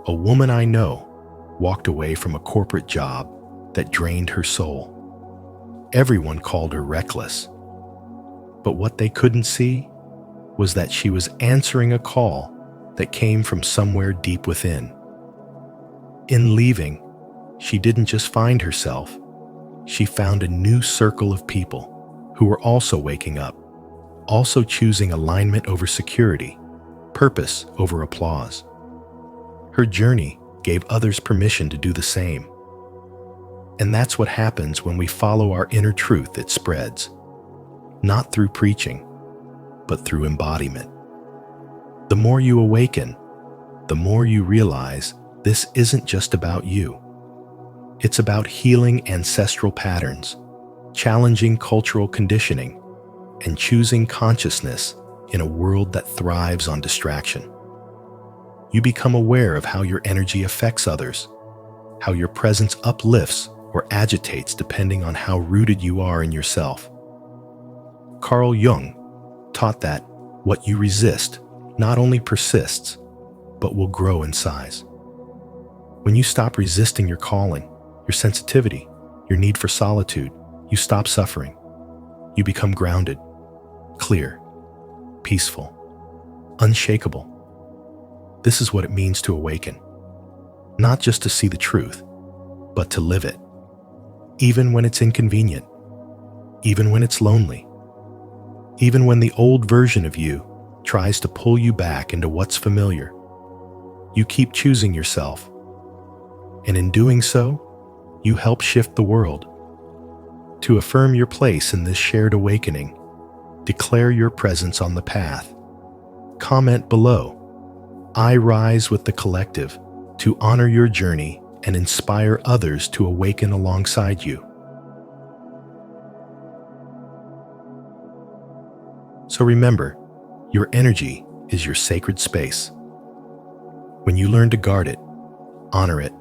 A woman I know walked away from a corporate job that drained her soul. Everyone called her reckless. But what they couldn't see was that she was answering a call that came from somewhere deep within. In leaving, she didn't just find herself, she found a new circle of people who were also waking up, also choosing alignment over security, purpose over applause. Her journey gave others permission to do the same. And that's what happens when we follow our inner truth. It spreads, not through preaching, but through embodiment. The more you awaken, the more you realize this isn't just about you. It's about healing ancestral patterns, challenging cultural conditioning, and choosing consciousness in a world that thrives on distraction. You become aware of how your energy affects others, how your presence uplifts or agitates depending on how rooted you are in yourself. Carl Jung taught that what you resist not only persists, but will grow in size. When you stop resisting your calling, your sensitivity, your need for solitude, you stop suffering. You become grounded, clear, peaceful, unshakable. This is what it means to awaken. Not just to see the truth, but to live it. Even when it's inconvenient, even when it's lonely, even when the old version of you tries to pull you back into what's familiar, you keep choosing yourself. And in doing so, you help shift the world. To affirm your place in this shared awakening, declare your presence on the path. Comment below. I rise with the collective to honor your journey and inspire others to awaken alongside you. So remember, your energy is your sacred space. When you learn to guard it, honor it,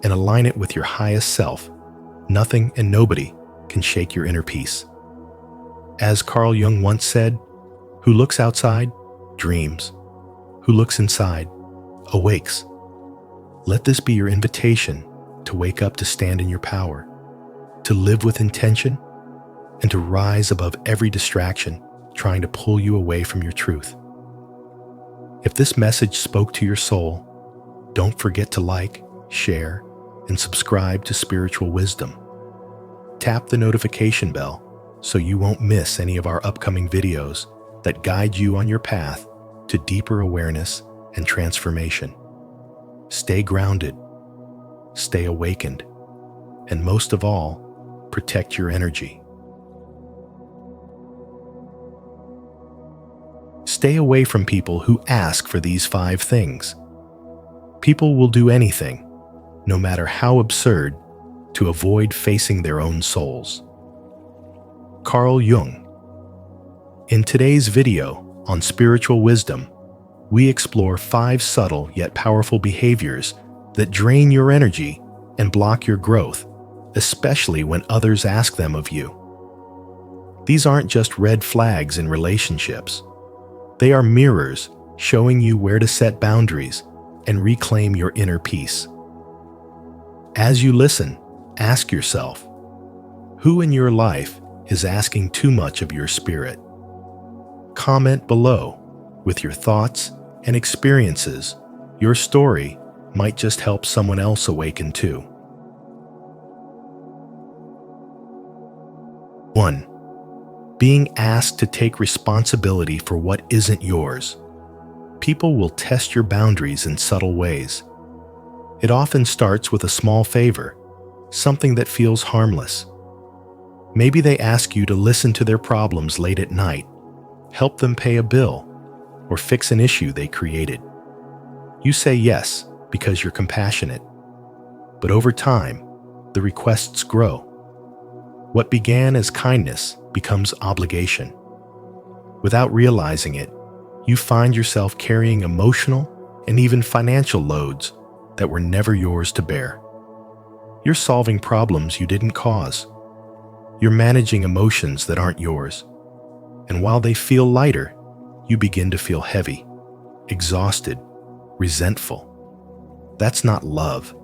and align it with your highest self, nothing and nobody can shake your inner peace. As Carl Jung once said, who looks outside dreams, who looks inside awakes. Let this be your invitation to wake up, to stand in your power, to live with intention, and to rise above every distraction trying to pull you away from your truth. If this message spoke to your soul, Don't forget to like, share, and subscribe to Spiritual Wisdom. Tap the notification bell so you won't miss any of our upcoming videos that guide you on your path to deeper awareness and transformation. Stay grounded, stay awakened, and most of all, protect your energy. Stay away from people who ask for these 5 things. People will do anything, no matter how absurd, to avoid facing their own souls. Carl Jung. In today's video on Spiritual Wisdom, we explore 5 subtle yet powerful behaviors that drain your energy and block your growth, especially when others ask them of you. These aren't just red flags in relationships. They are mirrors showing you where to set boundaries and reclaim your inner peace. As you listen, ask yourself, who in your life is asking too much of your spirit? Comment below with your thoughts and experiences. Your story might just help someone else awaken too. 1. Being asked to take responsibility for what isn't yours. People will test your boundaries in subtle ways. It often starts with a small favor, something that feels harmless. Maybe they ask you to listen to their problems late at night, help them pay a bill, or fix an issue they created. You say yes because you're compassionate. But over time, the requests grow. What began as kindness becomes obligation. Without realizing it, you find yourself carrying emotional and even financial loads that were never yours to bear. You're solving problems you didn't cause. You're managing emotions that aren't yours. And while they feel lighter, you begin to feel heavy, exhausted, resentful. That's not love.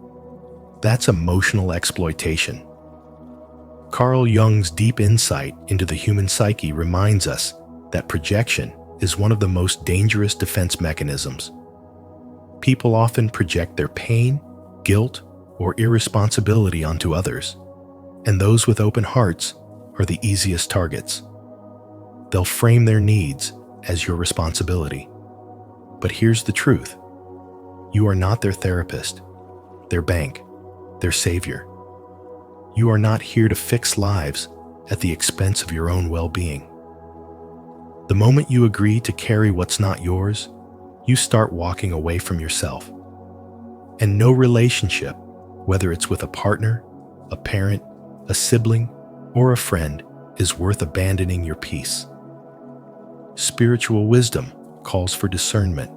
That's emotional exploitation. Carl Jung's deep insight into the human psyche reminds us that projection is one of the most dangerous defense mechanisms. People often project their pain, guilt, or irresponsibility onto others, and those with open hearts are the easiest targets. They'll frame their needs as your responsibility. But here's the truth. You are not their therapist, their bank, their savior. You are not here to fix lives at the expense of your own well-being. The moment you agree to carry what's not yours, you start walking away from yourself. And no relationship, whether it's with a partner, a parent, a sibling, or a friend, is worth abandoning your peace. Spiritual wisdom calls for discernment,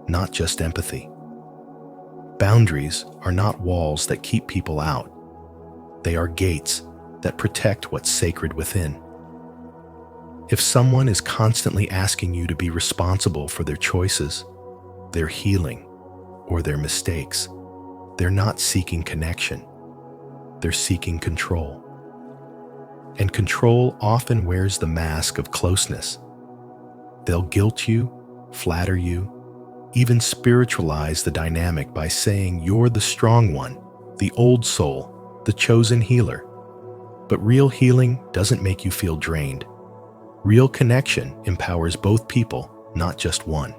not just empathy. Boundaries are not walls that keep people out. They are gates that protect what's sacred within. If someone is constantly asking you to be responsible for their choices, their healing, or their mistakes, they're not seeking connection. They're seeking control. And control often wears the mask of closeness. They'll guilt you, flatter you, even spiritualize the dynamic by saying you're the strong one, the old soul, the chosen healer. But real healing doesn't make you feel drained. Real connection empowers both people, not just one.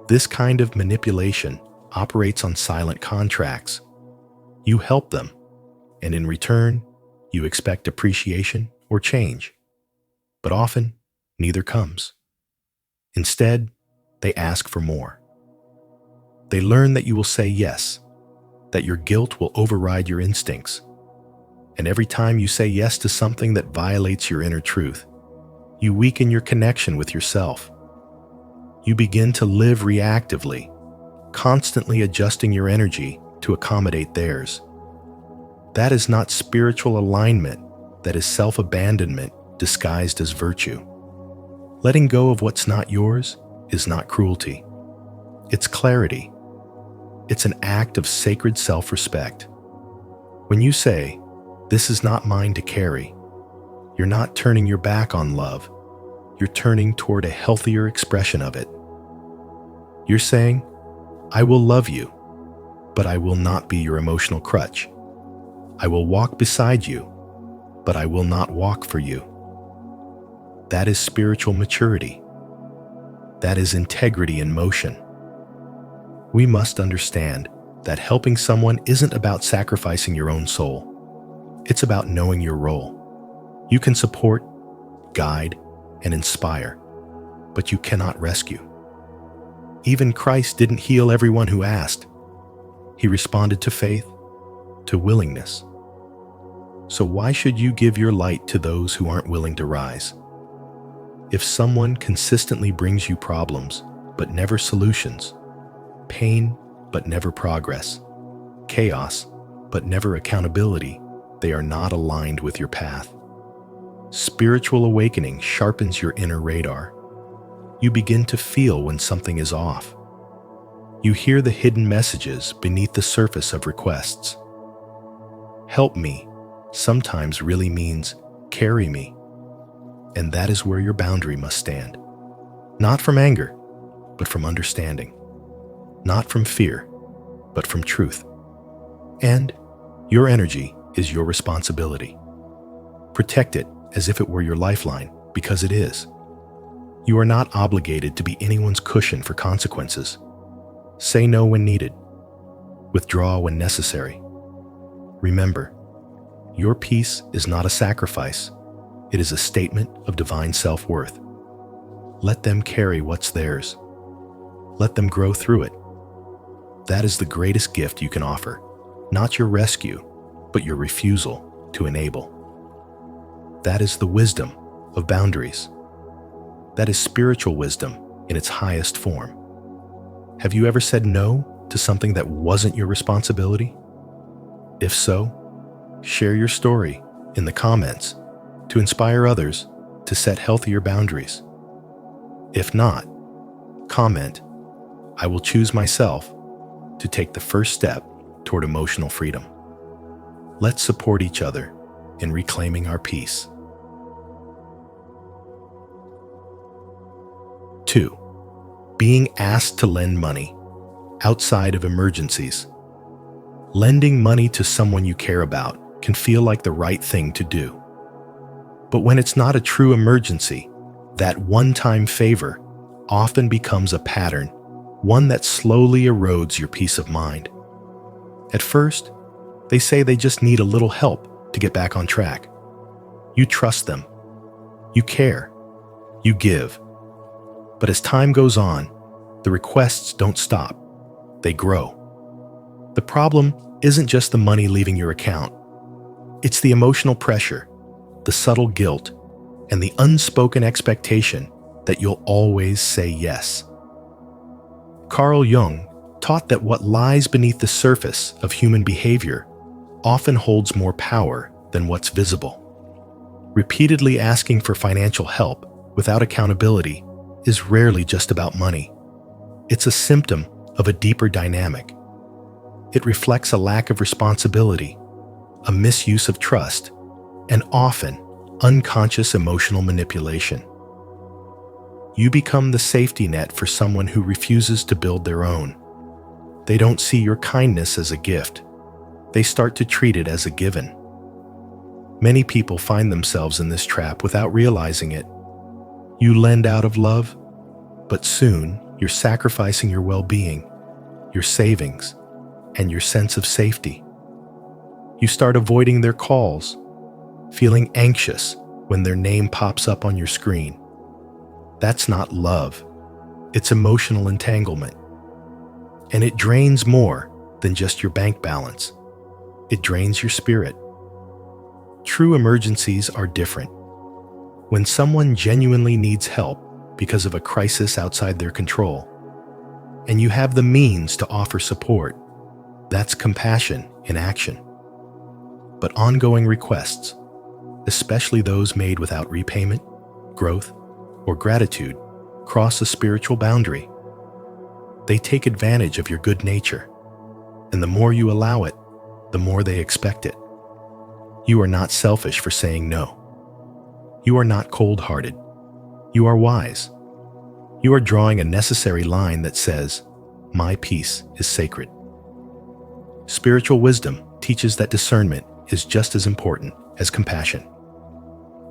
This kind of manipulation operates on silent contracts. You help them, and in return, you expect appreciation or change. But often, neither comes. Instead, they ask for more. They learn that you will say yes, that your guilt will override your instincts. And every time you say yes to something that violates your inner truth, you weaken your connection with yourself. You begin to live reactively, constantly adjusting your energy to accommodate theirs. That is not spiritual alignment, that is self-abandonment disguised as virtue. Letting go of what's not yours is not cruelty. It's clarity. It's an act of sacred self-respect. When you say, "This is not mine to carry," you're not turning your back on love. You're turning toward a healthier expression of it. You're saying, I will love you, but I will not be your emotional crutch. I will walk beside you, but I will not walk for you. That is spiritual maturity. That is integrity in motion. We must understand that helping someone isn't about sacrificing your own soul. It's about knowing your role. You can support, guide, and inspire, but you cannot rescue. Even Christ didn't heal everyone who asked. He responded to faith, to willingness. So why should you give your light to those who aren't willing to rise? If someone consistently brings you problems, but never solutions, pain, but never progress, chaos, but never accountability, they are not aligned with your path. Spiritual awakening sharpens your inner radar. You begin to feel when something is off. You hear the hidden messages beneath the surface of requests. Help me sometimes really means carry me. And that is where your boundary must stand. Not from anger, but from understanding. Not from fear, but from truth. And your energy is your responsibility. Protect it as if it were your lifeline, because it is. You are not obligated to be anyone's cushion for consequences. Say no when needed. Withdraw when necessary. Remember, your peace is not a sacrifice. It is a statement of divine self-worth. Let them carry what's theirs. Let them grow through it. That is the greatest gift you can offer, not your rescue, but your refusal to enable. That is the wisdom of boundaries. That is spiritual wisdom in its highest form. Have you ever said no to something that wasn't your responsibility? If so, share your story in the comments to inspire others to set healthier boundaries. If not, comment, I will choose myself to take the first step toward emotional freedom. Let's support each other in reclaiming our peace. 2. Being asked to lend money outside of emergencies. Lending money to someone you care about can feel like the right thing to do. But when it's not a true emergency, that one-time favor often becomes a pattern, one that slowly erodes your peace of mind. At first, they say they just need a little help to get back on track. You trust them. You care. You give. But as time goes on, the requests don't stop. They grow. The problem isn't just the money leaving your account. It's the emotional pressure, the subtle guilt, and the unspoken expectation that you'll always say yes. Carl Jung taught that what lies beneath the surface of human behavior often holds more power than what's visible. Repeatedly asking for financial help without accountability is rarely just about money. It's a symptom of a deeper dynamic. It reflects a lack of responsibility, a misuse of trust, and often unconscious emotional manipulation. You become the safety net for someone who refuses to build their own. They don't see your kindness as a gift. They start to treat it as a given. Many people find themselves in this trap without realizing it. You lend out of love, but soon you're sacrificing your well-being, your savings, and your sense of safety. You start avoiding their calls, feeling anxious when their name pops up on your screen. That's not love. It's emotional entanglement. And it drains more than just your bank balance. It drains your spirit. True emergencies are different. When someone genuinely needs help because of a crisis outside their control, and you have the means to offer support, that's compassion in action. But ongoing requests, especially those made without repayment, growth, or gratitude, cross a spiritual boundary. They take advantage of your good nature, and the more you allow it, the more they expect it. You are not selfish for saying no. You are not cold-hearted. You are wise. You are drawing a necessary line that says, My peace is sacred. Spiritual wisdom teaches that discernment is just as important as compassion.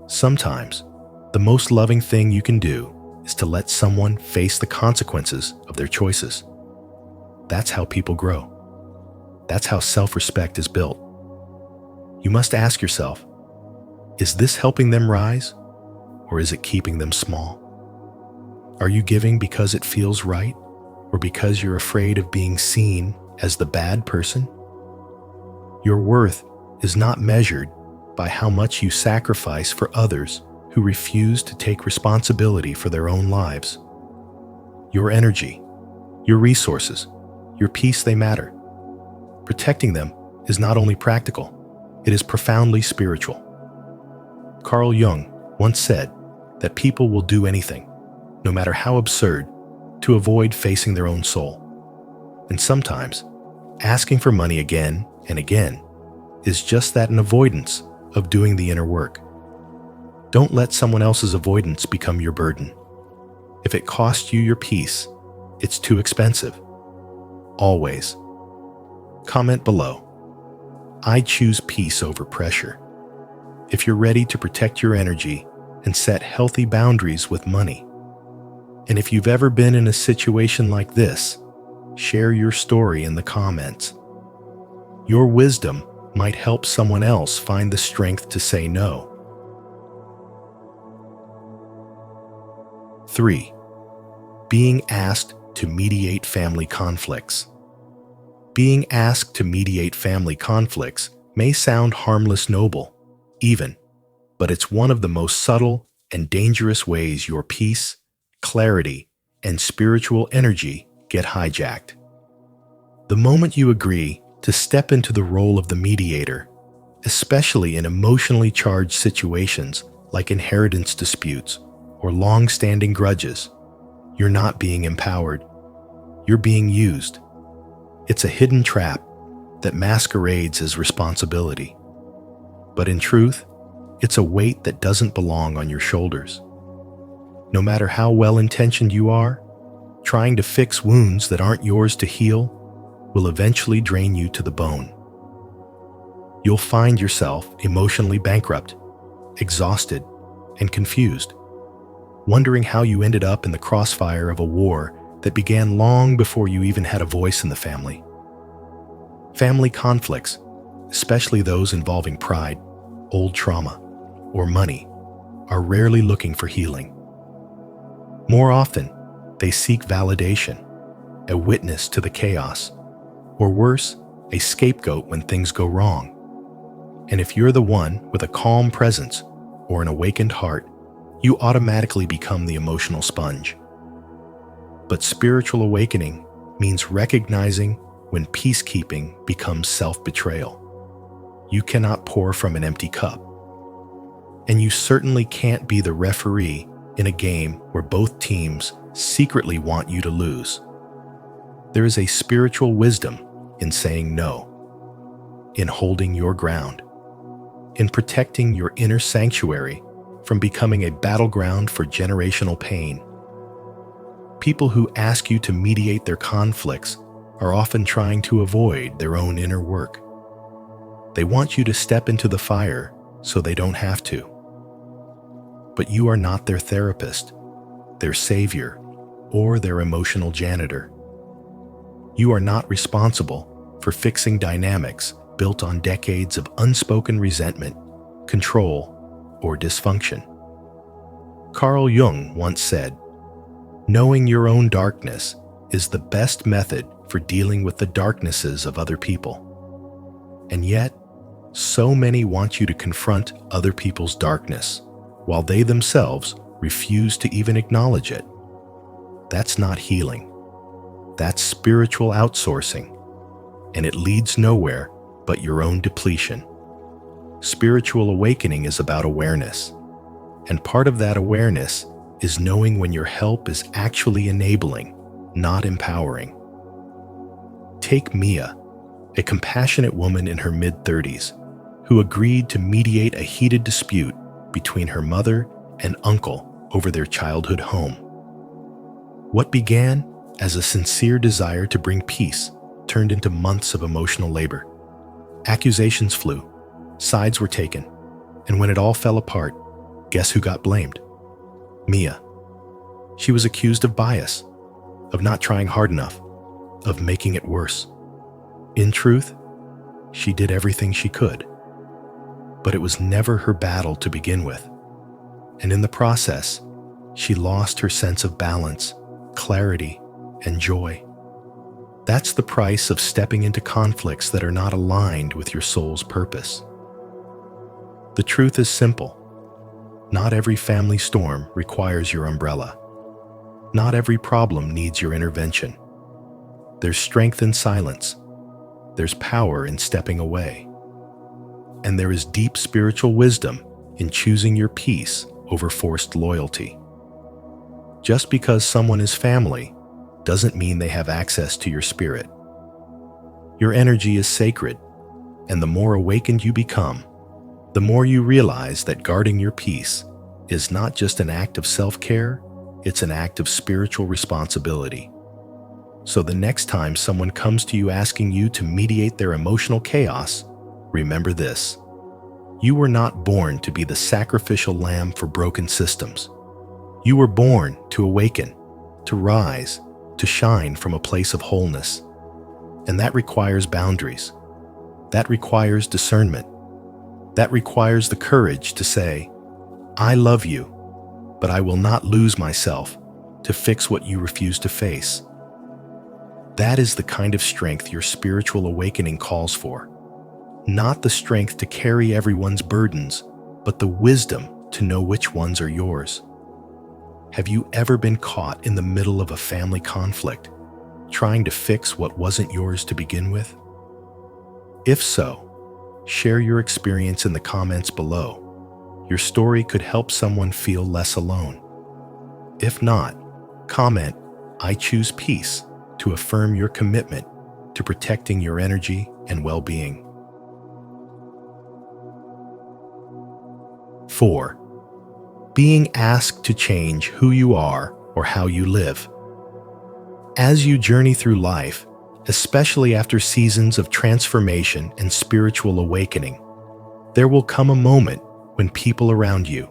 Sometimes, the most loving thing you can do is to let someone face the consequences of their choices. That's how people grow. That's how self-respect is built. You must ask yourself, is this helping them rise, or is it keeping them small? Are you giving because it feels right, or because you're afraid of being seen as the bad person? Your worth is not measured by how much you sacrifice for others who refuse to take responsibility for their own lives. Your energy, your resources, your peace, they matter. Protecting them is not only practical, it is profoundly spiritual. Carl Jung once said that people will do anything, no matter how absurd, to avoid facing their own soul. And sometimes, asking for money again and again is just that, an avoidance of doing the inner work. Don't let someone else's avoidance become your burden. If it costs you your peace, it's too expensive. Always. Comment below. I choose peace over pressure. If you're ready to protect your energy and set healthy boundaries with money. And if you've ever been in a situation like this, share your story in the comments. Your wisdom might help someone else find the strength to say no. 3. Being asked to mediate family conflicts. Being asked to mediate family conflicts may sound harmless, noble, even, but it's one of the most subtle and dangerous ways your peace, clarity, and spiritual energy get hijacked. The moment you agree to step into the role of the mediator, especially in emotionally charged situations like inheritance disputes or long-standing grudges, you're not being empowered. You're being used. It's a hidden trap that masquerades as responsibility. But in truth, it's a weight that doesn't belong on your shoulders. No matter how well-intentioned you are, trying to fix wounds that aren't yours to heal will eventually drain you to the bone. You'll find yourself emotionally bankrupt, exhausted, and confused, wondering how you ended up in the crossfire of a war that began long before you even had a voice in the family. Family conflicts, especially those involving pride, old trauma, or money, are rarely looking for healing. More often, they seek validation, a witness to the chaos, or worse, a scapegoat when things go wrong. And if you're the one with a calm presence or an awakened heart, you automatically become the emotional sponge. But spiritual awakening means recognizing when peacekeeping becomes self-betrayal. You cannot pour from an empty cup. And you certainly can't be the referee in a game where both teams secretly want you to lose. There is a spiritual wisdom in saying no, in holding your ground, in protecting your inner sanctuary from becoming a battleground for generational pain. People who ask you to mediate their conflicts are often trying to avoid their own inner work. They want you to step into the fire so they don't have to. But you are not their therapist, their savior, or their emotional janitor. You are not responsible for fixing dynamics built on decades of unspoken resentment, control, or dysfunction. Carl Jung once said, "Knowing your own darkness is the best method for dealing with the darknesses of other people." And yet, so many want you to confront other people's darkness, while they themselves refuse to even acknowledge it. That's not healing. That's spiritual outsourcing, and it leads nowhere but your own depletion. Spiritual awakening is about awareness, and part of that awareness is knowing when your help is actually enabling, not empowering. Take Mia, a compassionate woman in her mid-30s, who agreed to mediate a heated dispute between her mother and uncle over their childhood home. What began as a sincere desire to bring peace turned into months of emotional labor. Accusations flew, sides were taken, and when it all fell apart, guess who got blamed? Mia. She was accused of bias, of not trying hard enough, of making it worse. In truth, she did everything she could, but it was never her battle to begin with. And in the process, she lost her sense of balance, clarity, and joy. That's the price of stepping into conflicts that are not aligned with your soul's purpose. The truth is simple. Not every family storm requires your umbrella. Not every problem needs your intervention. There's strength in silence. There's power in stepping away. And there is deep spiritual wisdom in choosing your peace over forced loyalty. Just because someone is family doesn't mean they have access to your spirit. Your energy is sacred, and the more awakened you become, the more you realize that guarding your peace is not just an act of self-care, it's an act of spiritual responsibility. So the next time someone comes to you asking you to mediate their emotional chaos, remember this: you were not born to be the sacrificial lamb for broken systems. You were born to awaken, to rise, to shine from a place of wholeness. And that requires boundaries. That requires discernment. That requires the courage to say, I love you, but I will not lose myself to fix what you refuse to face. That is the kind of strength your spiritual awakening calls for. Not the strength to carry everyone's burdens, but the wisdom to know which ones are yours. Have you ever been caught in the middle of a family conflict, trying to fix what wasn't yours to begin with? If so, share your experience in the comments below. Your story could help someone feel less alone. If not, comment, I choose peace, to affirm your commitment to protecting your energy and well-being. 4. Being asked to change who you are or how you live. As you journey through life, especially after seasons of transformation and spiritual awakening, there will come a moment when people around you,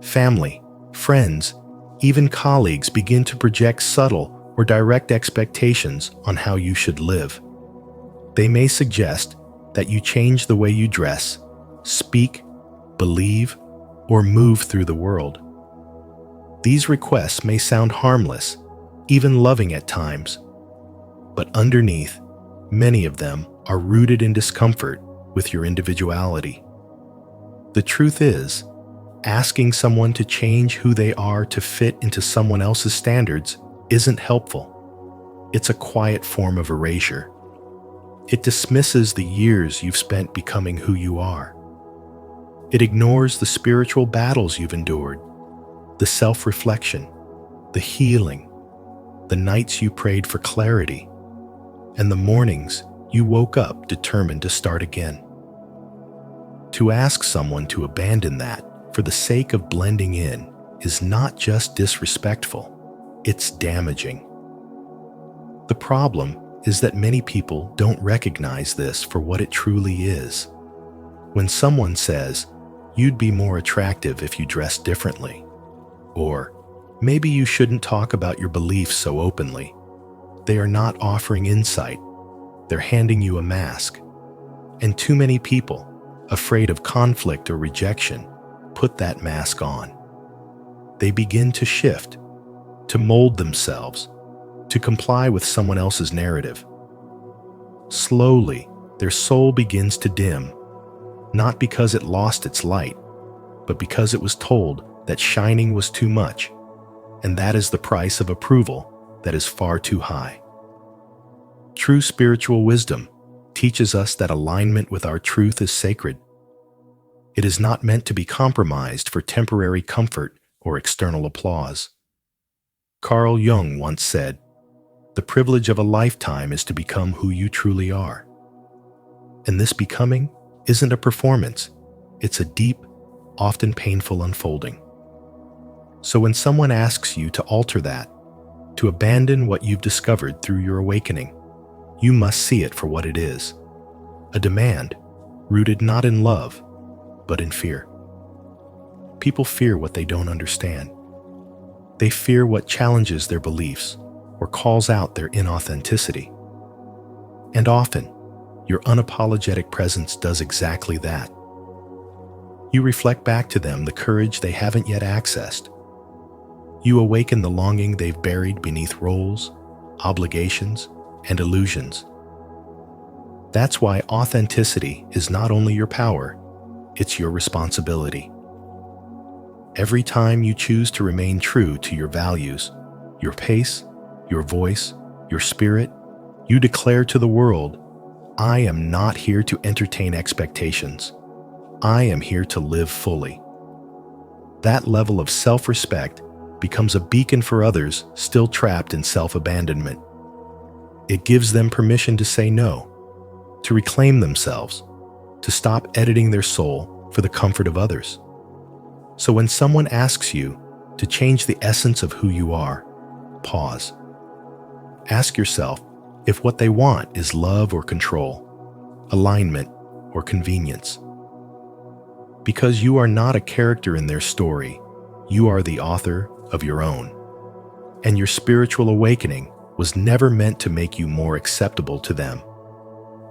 family, friends, even colleagues begin to project subtle or direct expectations on how you should live. They may suggest that you change the way you dress, speak, believe, or move through the world. These requests may sound harmless, even loving at times, but underneath, many of them are rooted in discomfort with your individuality. The truth is, asking someone to change who they are to fit into someone else's standards isn't helpful. It's a quiet form of erasure. It dismisses the years you've spent becoming who you are. It ignores the spiritual battles you've endured, the self-reflection, the healing, the nights you prayed for clarity, and the mornings you woke up determined to start again. To ask someone to abandon that for the sake of blending in is not just disrespectful, it's damaging. The problem is that many people don't recognize this for what it truly is. When someone says, "You'd be more attractive if you dressed differently," or "Maybe you shouldn't talk about your beliefs so openly," they are not offering insight. They're handing you a mask. And too many people, afraid of conflict or rejection, put that mask on. They begin to shift, to mold themselves, to comply with someone else's narrative. Slowly, their soul begins to dim, not because it lost its light, but because it was told that shining was too much, and that is the price of approval that is far too high. True spiritual wisdom teaches us that alignment with our truth is sacred. It is not meant to be compromised for temporary comfort or external applause. Carl Jung once said, "The privilege of a lifetime is to become who you truly are." And this becoming isn't a performance, it's a deep, often painful unfolding. So when someone asks you to alter that, To abandon what you've discovered through your awakening, you must see it for what it is, a demand rooted not in love, but in fear. People fear what they don't understand. They fear what challenges their beliefs or calls out their inauthenticity. And often, your unapologetic presence does exactly that. You reflect back to them the courage they haven't yet accessed. You awaken the longing they've buried beneath roles, obligations, and illusions. That's why authenticity is not only your power, it's your responsibility. Every time you choose to remain true to your values, your pace, your voice, your spirit, you declare to the world, I am not here to entertain expectations. I am here to live fully. That level of self-respect becomes a beacon for others still trapped in self-abandonment. It gives them permission to say no, to reclaim themselves, to stop editing their soul for the comfort of others. So when someone asks you to change the essence of who you are, pause. Ask yourself if what they want is love or control, alignment or convenience. Because you are not a character in their story, you are the author of your own. And your spiritual awakening was never meant to make you more acceptable to them.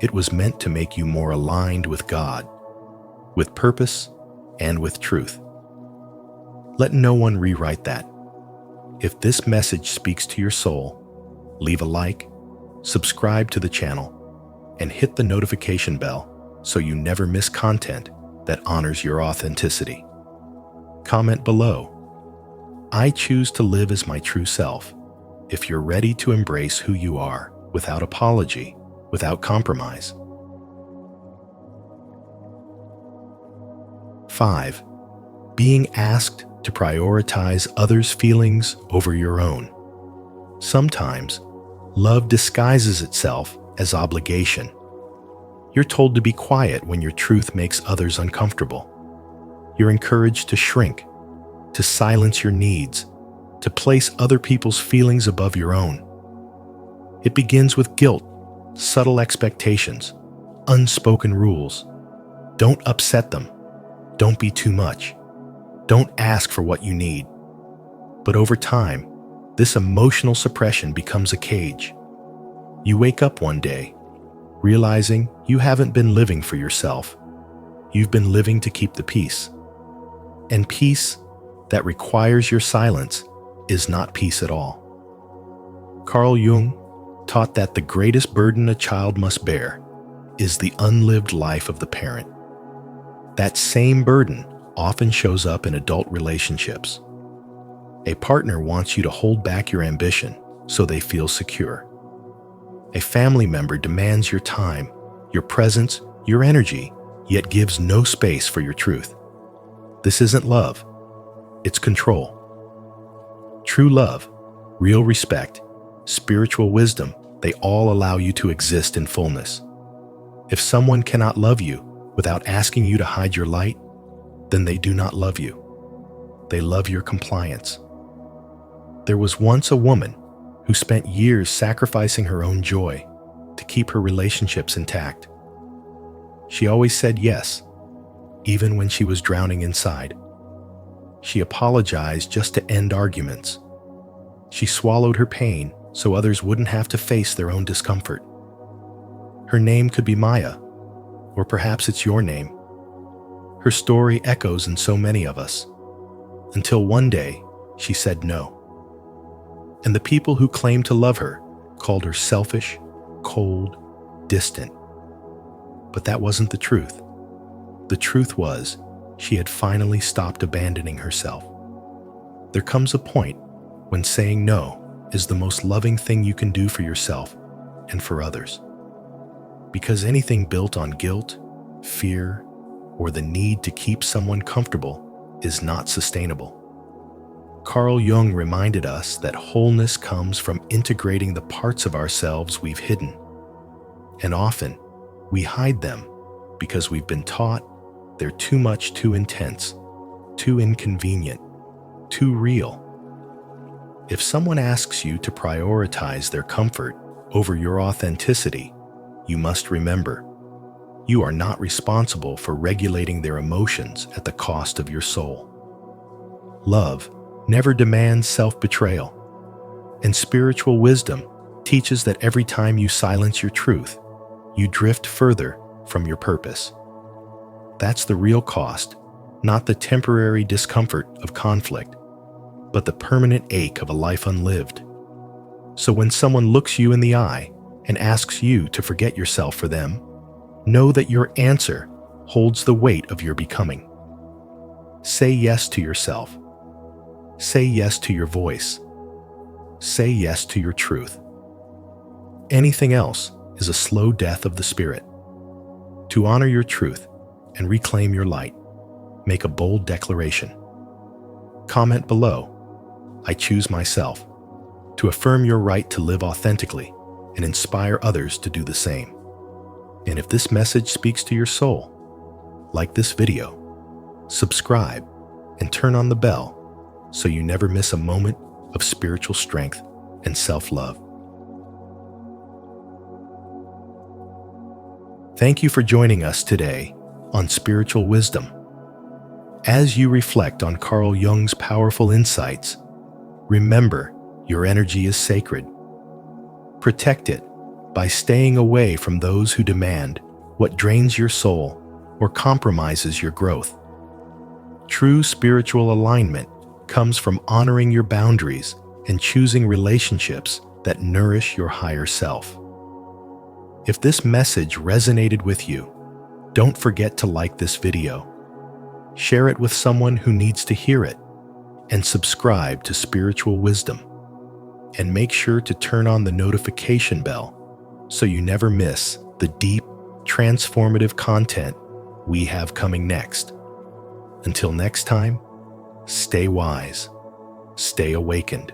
It was meant to make you more aligned with God, with purpose, and with truth. Let no one rewrite that. If this message speaks to your soul, leave a like, subscribe to the channel, and hit the notification bell so you never miss content that honors your authenticity. Comment below. I choose to live as my true self. If you're ready to embrace who you are without apology, without compromise. 5. Being asked to prioritize others' feelings over your own. Sometimes, love disguises itself as obligation. You're told to be quiet when your truth makes others uncomfortable. You're encouraged to shrink, to silence your needs, to place other people's feelings above your own. It begins with guilt, subtle expectations, unspoken rules. Don't upset them. Don't be too much. Don't ask for what you need. But over time, this emotional suppression becomes a cage. You wake up one day, realizing you haven't been living for yourself. You've been living to keep the peace. And peace that requires your silence is not peace at all. Carl Jung taught that the greatest burden a child must bear is the unlived life of the parent. That same burden often shows up in adult relationships. A partner wants you to hold back your ambition so they feel secure. A family member demands your time, your presence, your energy, yet gives no space for your truth. This isn't love, it's control. True love, real respect, spiritual wisdom, they all allow you to exist in fullness. If someone cannot love you without asking you to hide your light, then they do not love you. They love your compliance. There was once a woman who spent years sacrificing her own joy to keep her relationships intact. She always said yes, even when she was drowning inside. She apologized just to end arguments. She swallowed her pain so others wouldn't have to face their own discomfort. Her name could be Maya, or perhaps it's your name. Her story echoes in so many of us, until one day she said no. And the people who claimed to love her called her selfish, cold, distant. But that wasn't the truth. The truth was, she had finally stopped abandoning herself. There comes a point when saying no is the most loving thing you can do for yourself and for others. Because anything built on guilt, fear, or the need to keep someone comfortable is not sustainable. Carl Jung reminded us that wholeness comes from integrating the parts of ourselves we've hidden. And often, we hide them because we've been taught they're too much, too intense, too inconvenient, too real. If someone asks you to prioritize their comfort over your authenticity, you must remember, you are not responsible for regulating their emotions at the cost of your soul. Love never demands self-betrayal, and spiritual wisdom teaches that every time you silence your truth, you drift further from your purpose. That's the real cost, not the temporary discomfort of conflict, but the permanent ache of a life unlived. So when someone looks you in the eye and asks you to forget yourself for them, know that your answer holds the weight of your becoming. Say yes to yourself. Say yes to your voice. Say yes to your truth. Anything else is a slow death of the spirit. To honor your truth and reclaim your light, make a bold declaration. Comment below, "I choose myself," to affirm your right to live authentically and inspire others to do the same. And if this message speaks to your soul, like this video, subscribe, and turn on the bell so you never miss a moment of spiritual strength and self-love. Thank you for joining us today on Spiritual Wisdom. As you reflect on Carl Jung's powerful insights, remember your energy is sacred. Protect it by staying away from those who demand what drains your soul or compromises your growth. True spiritual alignment comes from honoring your boundaries and choosing relationships that nourish your higher self. If this message resonated with you, don't forget to like this video, share it with someone who needs to hear it, and subscribe to Spiritual Wisdom. And make sure to turn on the notification bell so you never miss the deep, transformative content we have coming next. Until next time, stay wise, stay awakened.